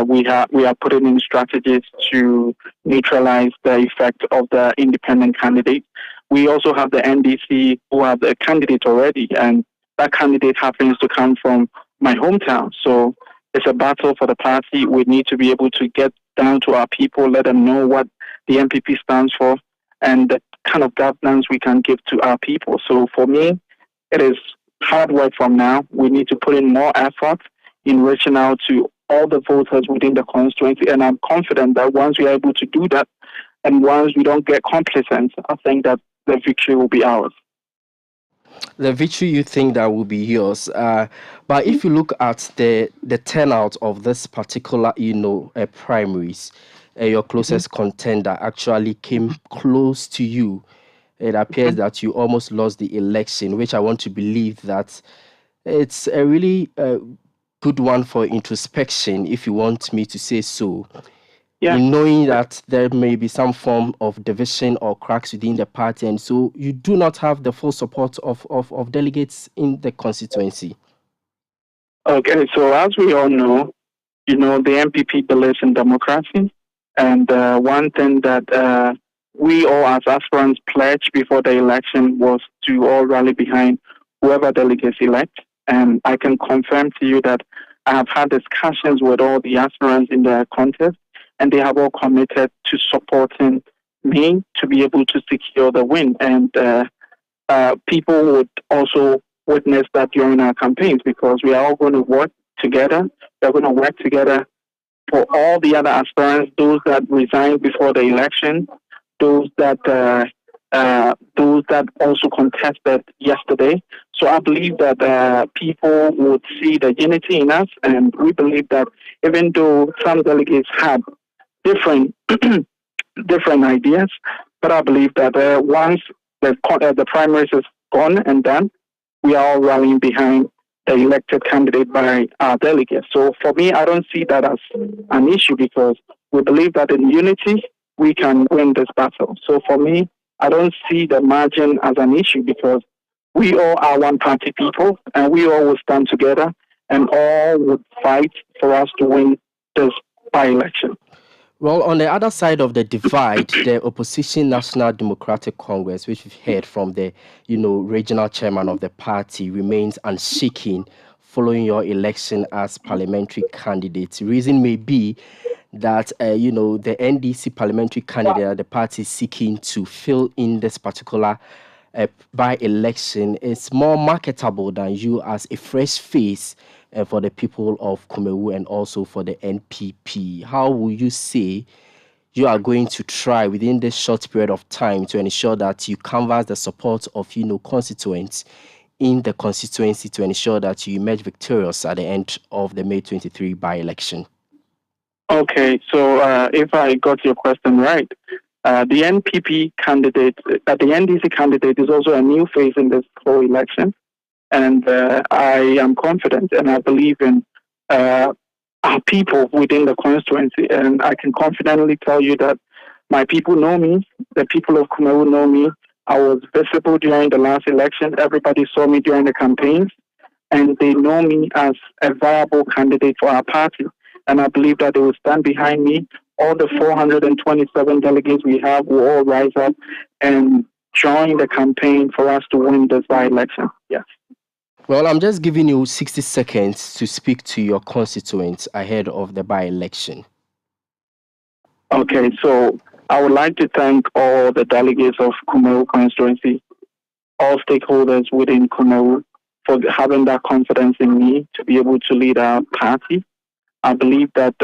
we are putting in strategies to neutralize the effect of the independent candidate. We also have the NDC who have a candidate already, and that candidate happens to come from my hometown. So it's a battle for the party. We need to be able to get down to our people, let them know what the MPP stands for, and the kind of governance we can give to our people. So for me, it is hard work from now. We need to put in more effort in reaching out to all the voters within the constituency, and I'm confident that once we are able to do that, and once we don't get complacent, I think that the victory will be ours. The victory you think that will be yours, but if you look at the turnout of this particular, primaries, your closest contender actually came close to you. It appears that you almost lost the election, which I want to believe that it's a really good one for introspection, if you want me to say so. Yeah. In knowing that there may be some form of division or cracks within the party, and so you do not have the full support of delegates in the constituency. Okay, so as we all know, the MPP believes in democracy, and one thing that we all as aspirants pledged before the election was to all rally behind whoever delegates elect. And I can confirm to you that I have had discussions with all the aspirants in the contest, and they have all committed to supporting me to be able to secure the win. And people would also witness that during our campaigns, because we are all going to work together. We're going to work together for all the other aspirants, those that resigned before the election, those that also contested yesterday. So I believe that people would see the unity in us, and we believe that even though some delegates had different ideas, but I believe that once the primaries is gone and done, we are all rallying behind the elected candidate by our delegates. So for me, I don't see that as an issue, because we believe that in unity, we can win this battle. So for me, I don't see the margin as an issue, because we all are one party people, and we all will stand together and all would fight for us to win this by-election. Well, on the other side of the divide, the opposition National Democratic Congress, which we've heard from the, regional chairman of the party, remains unshaken following your election as parliamentary candidate. Reason may be that, the NDC parliamentary candidate the party is seeking to fill in this particular by-election is more marketable than you as a fresh face for the people of Kumawu and also for the NPP. How will you say you are going to try within this short period of time to ensure that you canvass the support of, constituents in the constituency to ensure that you emerge victorious at the end of the May 23 by-election? Okay, so if I got your question right, the NPP candidate, the NDC candidate is also a new face in this whole election. And I am confident and I believe in our people within the constituency. And I can confidently tell you that my people know me. The people of Kumawu know me. I was visible during the last election. Everybody saw me during the campaigns. And they know me as a viable candidate for our party. And I believe that they will stand behind me. All the 427 delegates we have will all rise up and join the campaign for us to win this by-election. Yes. Well, I'm just giving you 60 seconds to speak to your constituents ahead of the by-election. Okay, so I would like to thank all the delegates of Kumawu constituency, all stakeholders within Kumawu for having that confidence in me to be able to lead our party. I believe that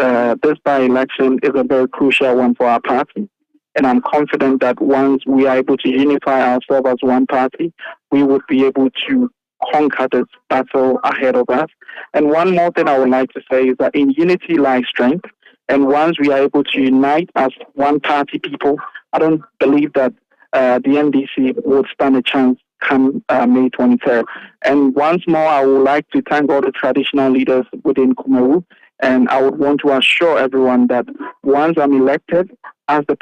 this by-election is a very crucial one for our party. And I'm confident that once we are able to unify ourselves as one party, we would be able to conquer this battle ahead of us. And one more thing I would like to say is that in unity lies strength. And once we are able to unite as one party people, I don't believe that the NDC will stand a chance come May 23rd. And once more, I would like to thank all the traditional leaders within Kumawu. And I would want to assure everyone that once I'm elected as the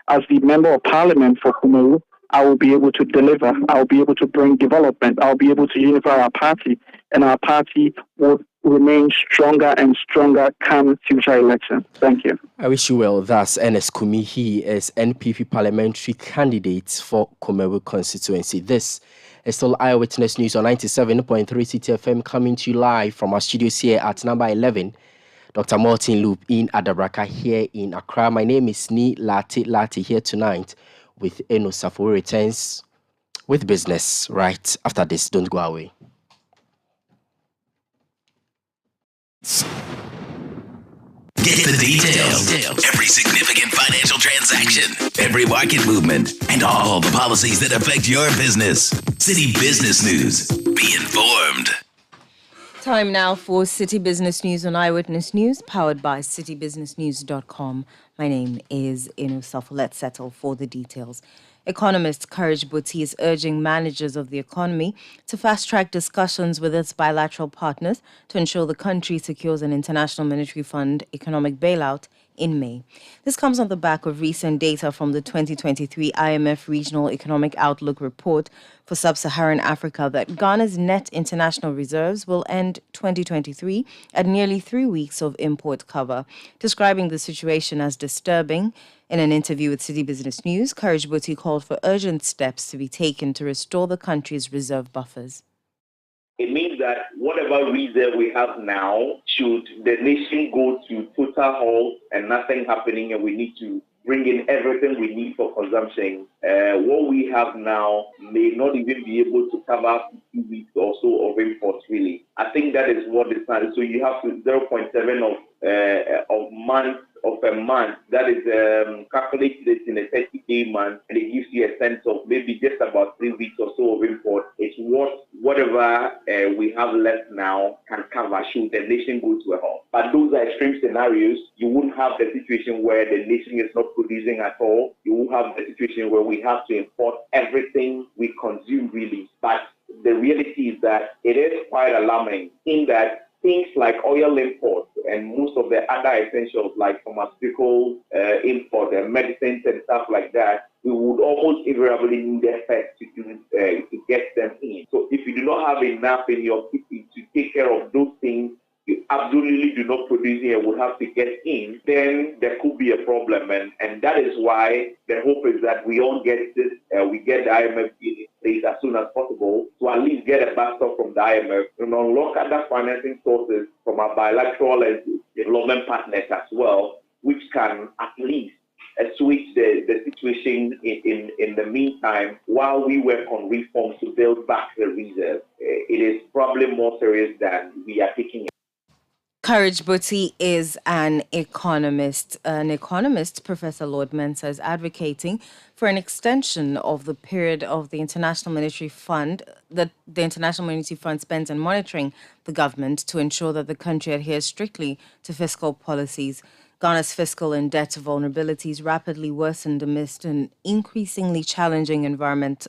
as the member of parliament for Kumawu, I will be able to deliver. I will be able to bring development. I'll be able to unify our party, and our party will remain stronger and stronger come future elections. Thank you. I wish you well. That's Ernest Kumi. He is NPP parliamentary candidate for Kumawu constituency. This is still Eyewitness News on 97.3 CTFM, coming to you live from our studios here at number 11. Dr. Martin Loop in Adabraka here in Accra. My name is Laate here tonight with Safo. Returns with business right after this. Don't go away. Get the details. Every significant financial transaction, every market movement, and all the policies that affect your business. City Business News. Be informed. Time now for City Business News on Eyewitness News, powered by citybusinessnews.com. My name is Safo. Let's settle for the details. Economist Courage Buti is urging managers of the economy to fast-track discussions with its bilateral partners to ensure the country secures an International Monetary Fund economic bailout in May. This comes on the back of recent data from the 2023 IMF Regional Economic Outlook report for Sub-Saharan Africa that Ghana's net international reserves will end 2023 at nearly 3 weeks of import cover. Describing the situation as disturbing, in an interview with City Business News, Courage Buti called for urgent steps to be taken to restore the country's reserve buffers. It means that whatever reserve we have now, should the nation go to total halt and nothing happening and we need to bring in everything we need for consumption, what we have now may not even be able to cover 2 weeks or so of imports, really. I think that is what is not. So you have to 0.7 of a month, that is calculated in a 30-day month, and it gives you a sense of maybe just about 3 weeks or so of import. It's whatever we have left now can cover should the nation go to a halt. But those are extreme scenarios. You wouldn't have the situation where the nation is not producing at all. You will have the situation where we have to import everything we consume, really. But the reality is that it is quite alarming in that things like oil imports and most of the other essentials like pharmaceutical import and medicines and stuff like that, we would almost invariably need effect to get them in. So if you do not have enough in your kitty to take care of those things, you absolutely do not produce it and would have to get in, then there could be a problem. And that is why the hope is that we all get this, we get the IMF in place as soon as possible to at least get a backstop from the IMF and unlock other financing sources from our bilateral and development partners as well, which can at least switch the situation in the meantime while we work on reforms to build back the reserve. It is probably more serious than we are taking it. Courage Buti is an economist. Professor Lord Mensah, is advocating for an extension of the period of the International Monetary Fund that the International Monetary Fund spends on monitoring the government to ensure that the country adheres strictly to fiscal policies. Ghana's fiscal and debt vulnerabilities rapidly worsened amidst an increasingly challenging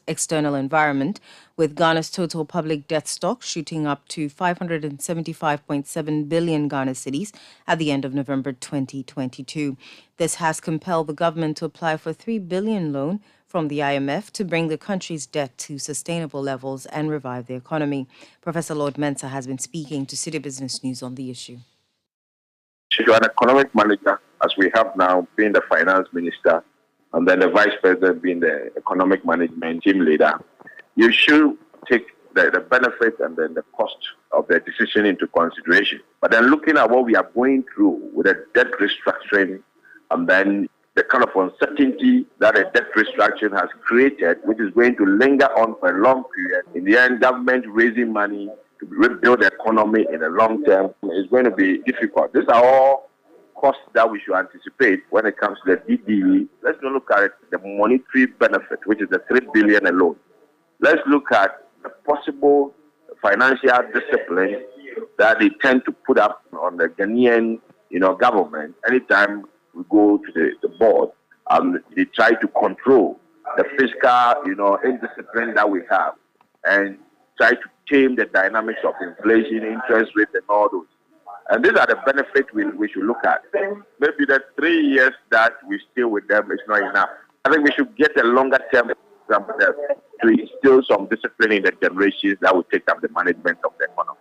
external environment, with Ghana's total public debt stock shooting up to 575.7 billion Ghana cedis at the end of November 2022. This has compelled the government to apply for a 3 billion loan from the IMF to bring the country's debt to sustainable levels and revive the economy. Professor Lord Mensah has been speaking to City Business News on the issue. You're an economic manager, as we have now, being the finance minister, and then the vice president being the economic management team leader. You should take the benefit and then the cost of the decision into consideration. But then looking at what we are going through with the debt restructuring, and then the kind of uncertainty that a debt restructuring has created, which is going to linger on for a long period. In the end, government raising money to rebuild the economy in the long term is going to be difficult. These are all costs that we should anticipate when it comes to the DDE. Let's not look at the monetary benefit, which is the 3 billion alone. Let's look at the possible financial discipline that they tend to put up on the Ghanaian, government anytime we go to the board and they try to control the fiscal, indiscipline that we have and try to tame the dynamics of inflation, interest rates, and all those. And these are the benefits we should look at. Maybe the 3 years that we stay with them is not enough. I think we should get a longer term to instill some discipline in the generations that will take up the management of the economy.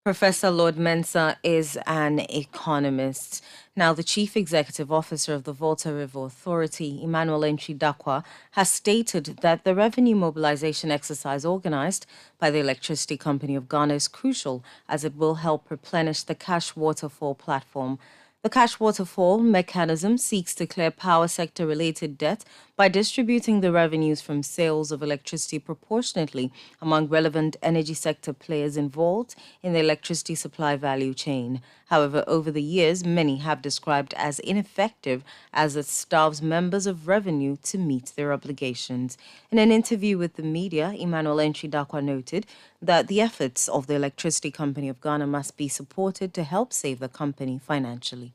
Professor Lord Mensah is an economist. Now, the Chief Executive Officer of the Volta River Authority, Emmanuel Dakwa, has stated that the revenue mobilization exercise organized by the Electricity Company of Ghana is crucial as it will help replenish the cash waterfall platform. The cash waterfall mechanism seeks to clear power sector-related debt by distributing the revenues from sales of electricity proportionately among relevant energy sector players involved in the electricity supply value chain. However, over the years, many have described as ineffective as it starves members of revenue to meet their obligations. In an interview with the media, Emmanuel Dakwa noted that the efforts of the Electricity Company of Ghana must be supported to help save the company financially.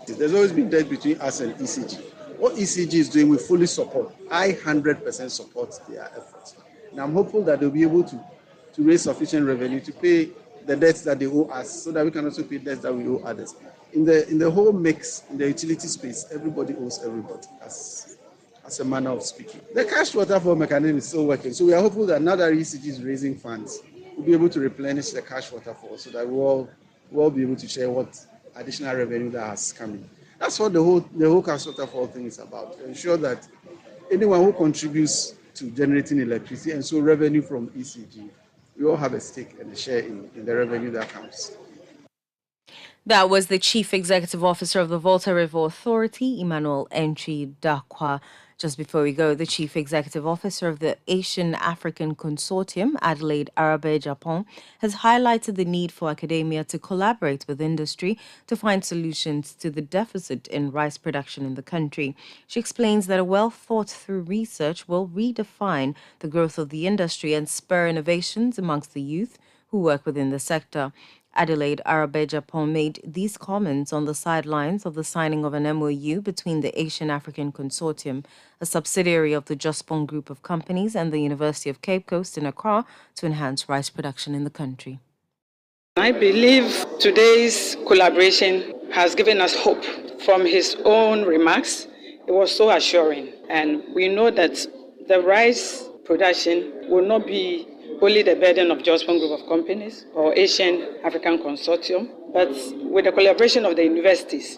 There's always been debt between us and ECG. What ECG is doing, we fully support. I 100% support their efforts. And I'm hopeful that they'll be able to raise sufficient revenue to pay the debts that they owe us so that we can also pay debts that we owe others. In the whole mix, in the utility space, everybody owes everybody, as a manner of speaking. The cash waterfall mechanism is still working. So we are hopeful that now that ECG is raising funds, we'll be able to replenish the cash waterfall so that we'll all be able to share what additional revenue that has come in. That's what the whole cash waterfall thing is about, to ensure that anyone who contributes to generating electricity and so revenue from ECG, we all have a stake and a share in the revenue that comes. That was the Chief Executive Officer of the Volta River Authority, Emmanuel Dakwa. Just before we go, the Chief Executive Officer of the Asian African Consortium, Adelaide Arabe Japan, has highlighted the need for academia to collaborate with industry to find solutions to the deficit in rice production in the country. She explains that a well-thought-through research will redefine the growth of the industry and spur innovations amongst the youth who work within the sector. Adelaide Arabe Japan made these comments on the sidelines of the signing of an MOU between the Asian African Consortium, a subsidiary of the Jospon Group of Companies, and the University of Cape Coast in Accra to enhance rice production in the country. I believe today's collaboration has given us hope. From his own remarks, it was so assuring. And we know that the rice production will not be only the burden of Jospon Group of Companies or Asian African Consortium, but with the collaboration of the universities,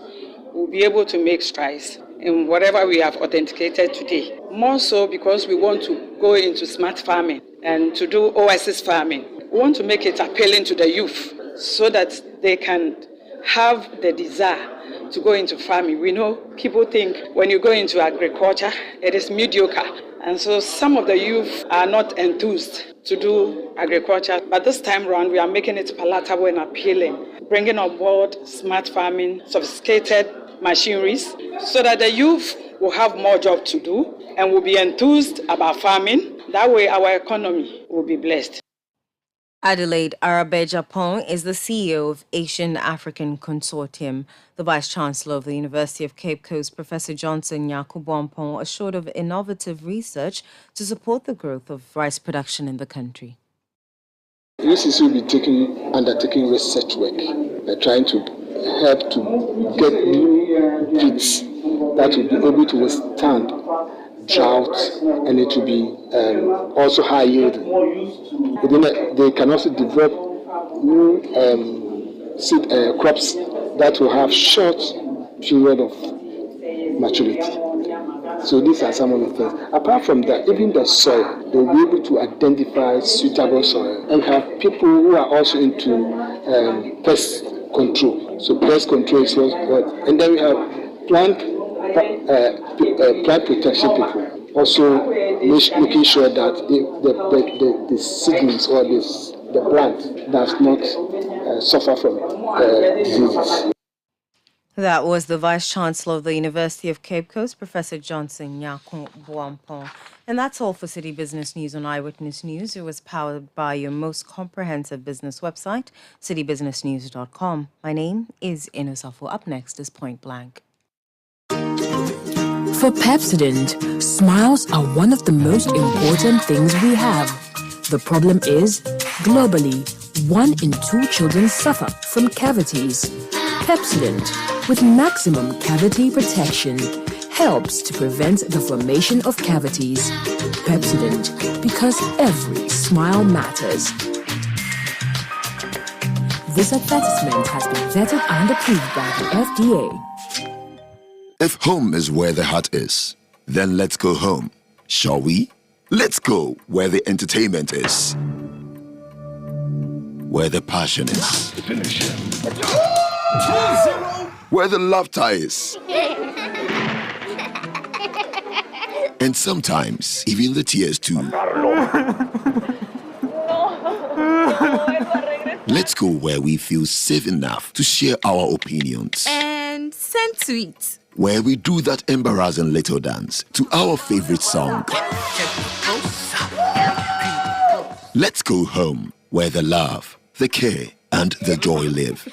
we'll be able to make strides in whatever we have authenticated today. More so because we want to go into smart farming and to do oasis farming. We want to make it appealing to the youth so that they can have the desire to go into farming. We know people think when you go into agriculture, it is mediocre. And so some of the youth are not enthused to do agriculture. But this time around, we are making it palatable and appealing, bringing on board smart farming, sophisticated machineries, so that the youth will have more job to do and will be enthused about farming. That way, our economy will be blessed. Adelaide Arabe-Japon is the CEO of Asian African Consortium. The Vice-Chancellor of the University of Cape Coast, Professor Johnson Nyakubuampong, assured of innovative research to support the growth of rice production in the country. UCC will be undertaking research work, trying to help to get new breeds that will be able to withstand drought, and it will be also high yielding. They can also develop new seed crops that will have short period of maturity. So these are some of the things. Apart from that, even the soil, they will be able to identify suitable soil. And we have people who are also into pest control. So pest control is what. And then we have plant protection people. Also making sure that the seedlings or the plant does not suffer from diseases. That was the Vice-Chancellor of the University of Cape Coast, Professor Johnson Nyakubuampong. And that's all for City Business News on Eyewitness News. It was powered by your most comprehensive business website, citybusinessnews.com. My name is Safo. Up next is Point Blank. For Pepsodent, smiles are one of the most important things we have. The problem is, globally, 1 in 2 children suffer from cavities. Pepsodent, with maximum cavity protection, helps to prevent the formation of cavities. Pepsodent, because every smile matters. This advertisement has been vetted and approved by the FDA. If home is where the heart is, then let's go home, shall we? Let's go where the entertainment is, where the passion is, where the laughter is, and sometimes even the tears too. Let's go where we feel safe enough to share our opinions. And send tweets. Where we do that embarrassing little dance to our favorite song. Let's go home where the love, the care, and the joy live.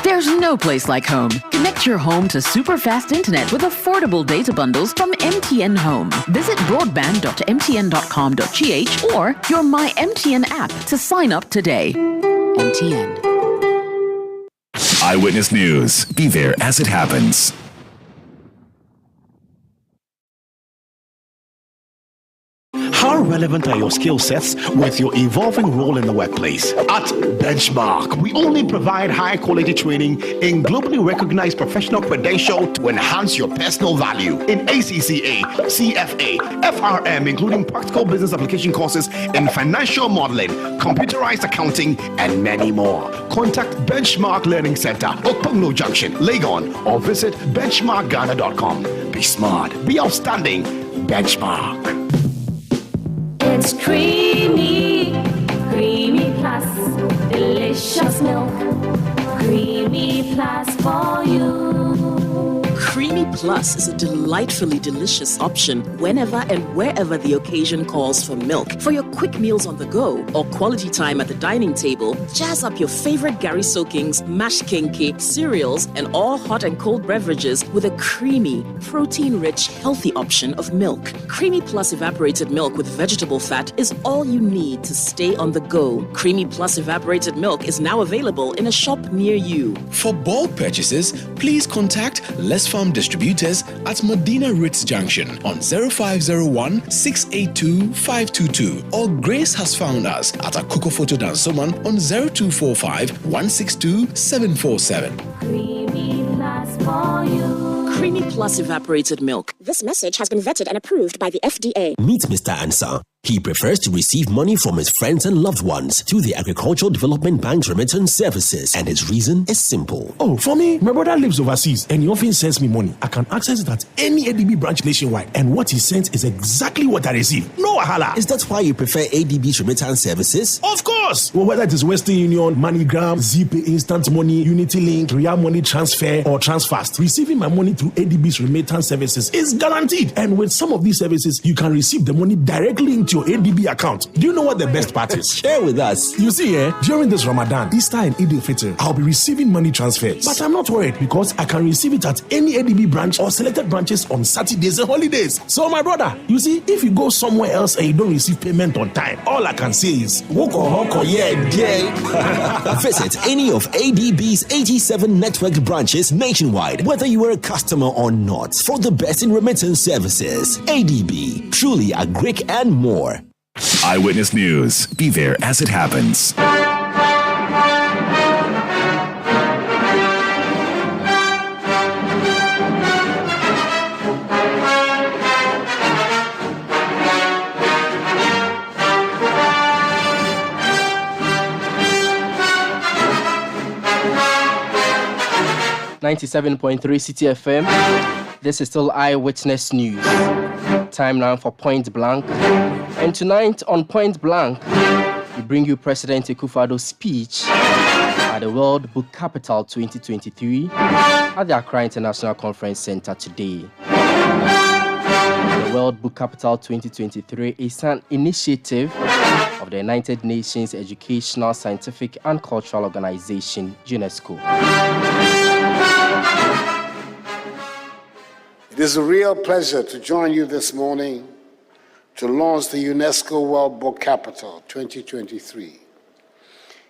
There's no place like home. Connect your home to super fast internet with affordable data bundles from MTN Home. Visit broadband.mtn.com.gh or your My MTN app to sign up today. MTN. Eyewitness News. Be there as it happens. How relevant are your skill sets with your evolving role in the workplace? At Benchmark, we only provide high-quality training in globally recognized professional credential to enhance your personal value in ACCA, CFA, FRM, including practical business application courses in financial modeling, computerized accounting, and many more. Contact Benchmark Learning Center, Okpongno Junction, Legon, or visit benchmarkghana.com. Be smart, be outstanding. Benchmark. It's creamy, creamy plus, delicious milk, creamy plus for you. Creamy Plus is a delightfully delicious option whenever and wherever the occasion calls for milk. For your quick meals on the go or quality time at the dining table, jazz up your favorite Gary soakings, mashed kinky, cereals, and all hot and cold beverages with a creamy, protein-rich, healthy option of milk. Creamy Plus evaporated milk with vegetable fat is all you need to stay on the go. Creamy Plus evaporated milk is now available in a shop near you. For bulk purchases, please contact Les Farm Distributors at Medina Ritz Junction on 0501 682 522, or Grace has found us at Akoko Photo Dansoman on 0245 162 747. Creamy Plus for you. Creamy Plus evaporated milk. This message has been vetted and approved by the FDA. Meet Mr. Ansah. He prefers to receive money from his friends and loved ones through the Agricultural Development Bank's remittance services, and his reason is simple. Oh, for me, my brother lives overseas and he often sends me money. I can access it at any ADB branch nationwide, and what he sends is exactly what I receive. No wahala. Is that why you prefer ADB's remittance services? Of course! Well, whether it is Western Union, MoneyGram, ZPay Instant Money, Unity Link, Real Money Transfer, or Transfast, receiving my money through ADB's remittance services is guaranteed. And with some of these services, you can receive the money directly into activate your ADB account. Do you know what the best part is? Share with us. You see, during this Ramadan, Easter and Eid al-Fitr, I'll be receiving money transfers. But I'm not worried because I can receive it at any ADB branch or selected branches on Saturdays and holidays. So my brother, you see, if you go somewhere else and you don't receive payment on time, all I can say is, Woko Hoko, yeah. Visit any of ADB's 87 networked branches nationwide, whether you are a customer or not, for the best in remittance services. ADB, truly a Greek and more. Eyewitness News. Be there as it happens. 97.3 City FM. This is still Eyewitness News. Time now for Point Blank. And tonight on Point Blank, we bring you President Akufo-Addo's speech at the World Book Capital 2023 at the Accra International Conference Center today. The World Book Capital 2023 is an initiative of the United Nations Educational, Scientific and Cultural Organization, UNESCO. It is a real pleasure to join you this morning to launch the UNESCO World Book Capital 2023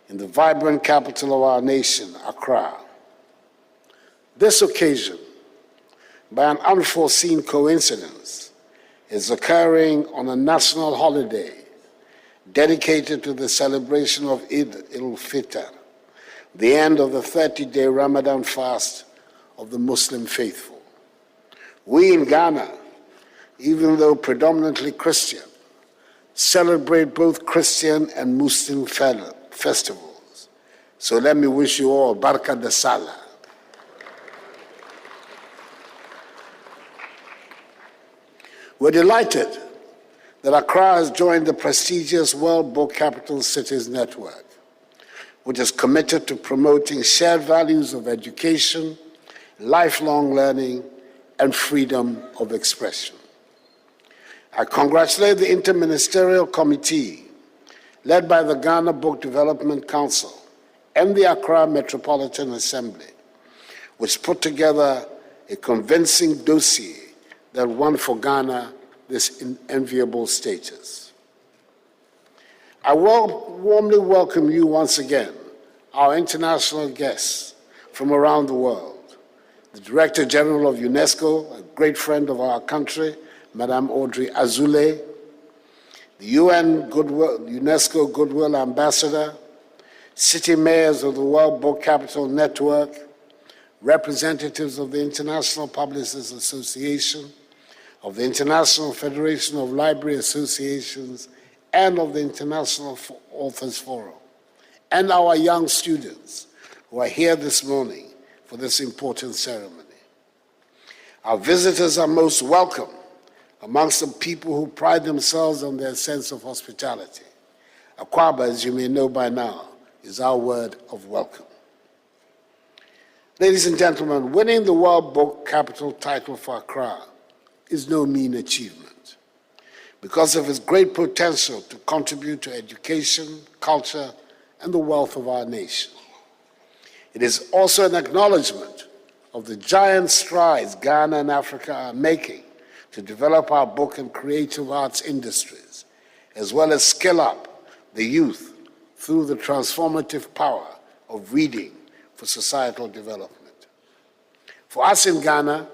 in the vibrant capital of our nation, Accra. This occasion, by an unforeseen coincidence, is occurring on a national holiday dedicated to the celebration of Eid al-Fitr, the end of the 30-day Ramadan fast of the Muslim faithful. We in Ghana, even though predominantly Christian, celebrate both Christian and Muslim festivals. So let me wish you all Barka de Salah. We're delighted that Accra has joined the prestigious World Book Capital Cities Network, which is committed to promoting shared values of education, lifelong learning, and freedom of expression. I congratulate the Interministerial Committee, led by the Ghana Book Development Council and the Accra Metropolitan Assembly, which put together a convincing dossier that won for Ghana this enviable status. I warmly welcome you once again, our international guests from around the world. The Director General of UNESCO, a great friend of our country, Madame Audrey Azoulay, the UNESCO Goodwill Ambassador, city mayors of the World Book Capital Network, representatives of the International Publishers Association, of the International Federation of Library Associations, and of the International Authors Forum, and our young students who are here this morning for this important ceremony. Our visitors are most welcome amongst the people who pride themselves on their sense of hospitality. Akwaba, as you may know by now, is our word of welcome. Ladies and gentlemen, winning the World Book Capital title for Accra is no mean achievement because of its great potential to contribute to education, culture, and the wealth of our nation. It is also an acknowledgement of the giant strides Ghana and Africa are making to develop our book and creative arts industries, as well as skill up the youth through the transformative power of reading for societal development. For us in Ghana,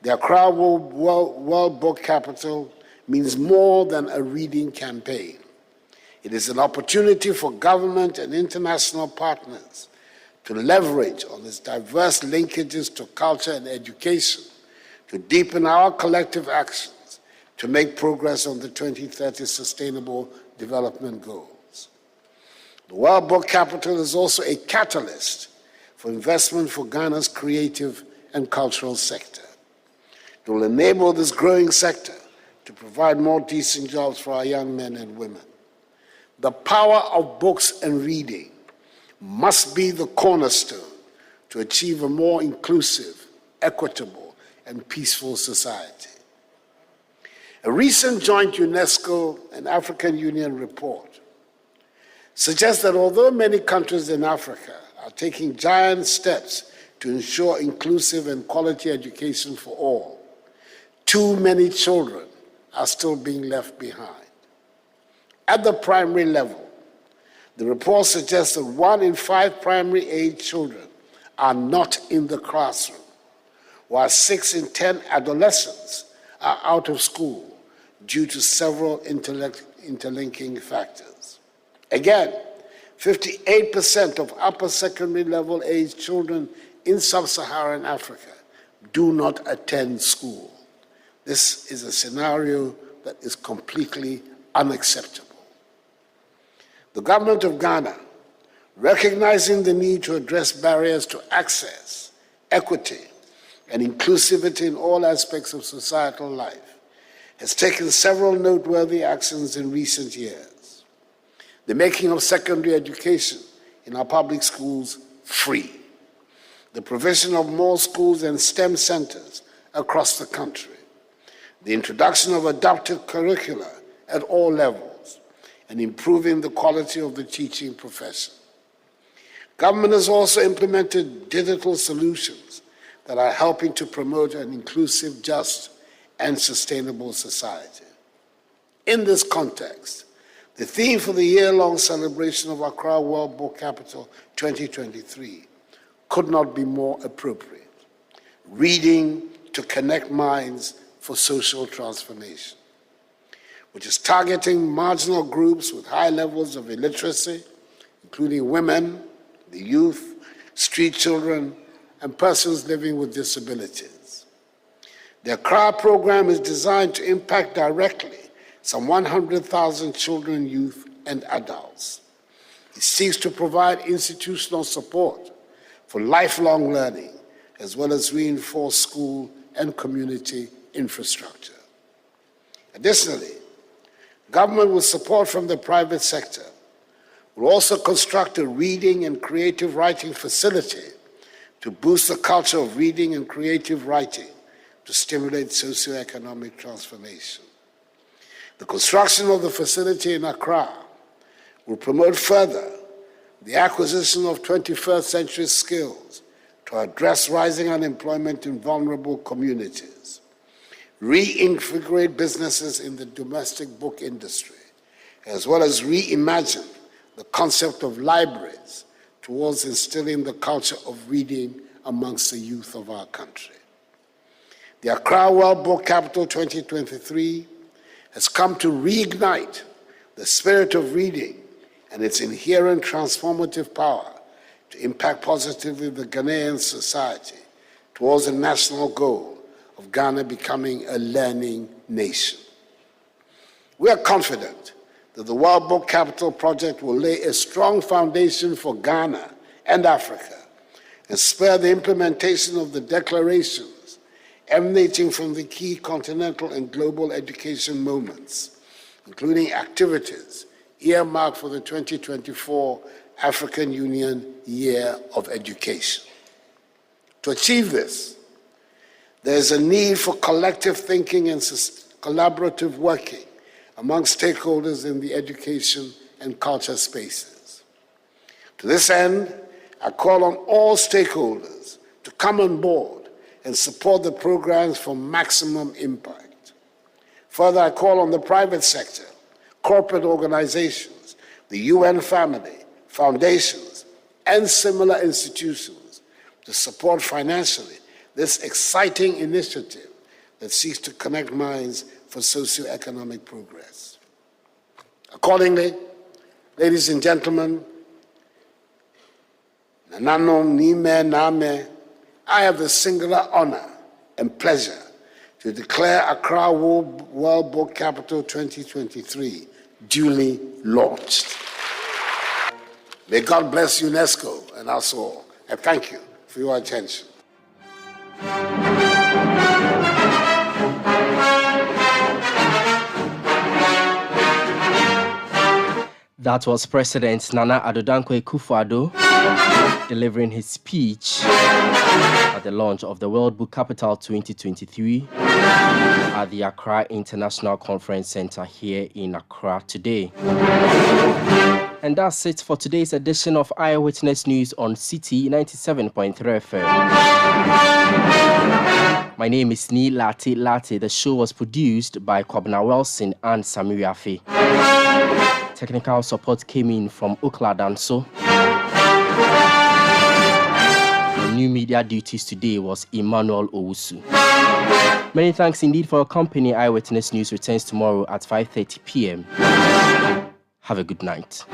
the Accra World Book Capital means more than a reading campaign. It is an opportunity for government and international partners to leverage on its diverse linkages to culture and education, to deepen our collective actions, to make progress on the 2030 Sustainable Development Goals. The World Book Capital is also a catalyst for investment for Ghana's creative and cultural sector. It will enable this growing sector to provide more decent jobs for our young men and women. The power of books and reading must be the cornerstone to achieve a more inclusive, equitable, and peaceful society. A recent joint UNESCO and African Union report suggests that although many countries in Africa are taking giant steps to ensure inclusive and quality education for all, too many children are still being left behind. At the primary level, the report suggests that 1 in 5 primary-age children are not in the classroom, while 6 in 10 adolescents are out of school due to several interlinking factors. Again, 58% of upper secondary level age children in sub-Saharan Africa do not attend school. This is a scenario that is completely unacceptable. The government of Ghana, recognizing the need to address barriers to access, equity, and inclusivity in all aspects of societal life, has taken several noteworthy actions in recent years. The making of secondary education in our public schools free, the provision of more schools and STEM centers across the country, the introduction of adaptive curricula at all levels, and improving the quality of the teaching profession. Government has also implemented digital solutions that are helping to promote an inclusive, just, and sustainable society. In this context, the theme for the year-long celebration of Accra World Book Capital 2023 could not be more appropriate. Reading to connect minds for social transformation, which is targeting marginal groups with high levels of illiteracy, including women, the youth, street children, and persons living with disabilities. The Accra program is designed to impact directly some 100,000 children, youth, and adults. It seeks to provide institutional support for lifelong learning, as well as reinforce school and community infrastructure. Additionally, government, with support from the private sector, will also construct a reading and creative writing facility to boost the culture of reading and creative writing to stimulate socioeconomic transformation. The construction of the facility in Accra will promote further the acquisition of 21st century skills to address rising unemployment in vulnerable communities, reinvigorate businesses in the domestic book industry, as well as reimagine the concept of libraries towards instilling the culture of reading amongst the youth of our country. The Accra World Book Capital 2023 has come to reignite the spirit of reading and its inherent transformative power to impact positively the Ghanaian society towards the national goal of Ghana becoming a learning nation. We are confident that the World Book Capital Project will lay a strong foundation for Ghana and Africa and spur the implementation of the declarations emanating from the key continental and global education moments, including activities earmarked for the 2024 African Union Year of Education. To achieve this, there is a need for collective thinking and collaborative working among stakeholders in the education and culture spaces. To this end, I call on all stakeholders to come on board and support the programs for maximum impact. Further, I call on the private sector, corporate organizations, the UN family, foundations, and similar institutions to support financially this exciting initiative that seeks to connect minds for socioeconomic progress. Accordingly, ladies and gentlemen, Nananom Nime Name, I have the singular honor and pleasure to declare Accra World Book Capital 2023 duly launched. May God bless UNESCO and us all. I thank you for your attention. That was President Nana Addo Dankwa Akufo-Addo delivering his speech at the launch of the World Book Capital 2023. at the Accra International Conference Center here in Accra today. And that's it for today's edition of Eyewitness News on City 97.3 FM. My name is Laate. The show was produced by Kobna Wilson and Samiri Afe. Technical support came in from Ukla Danso. The new media duties today was Emmanuel Owusu. Many thanks indeed for your company. Eyewitness News returns tomorrow at 5:30 p.m. Have a good night.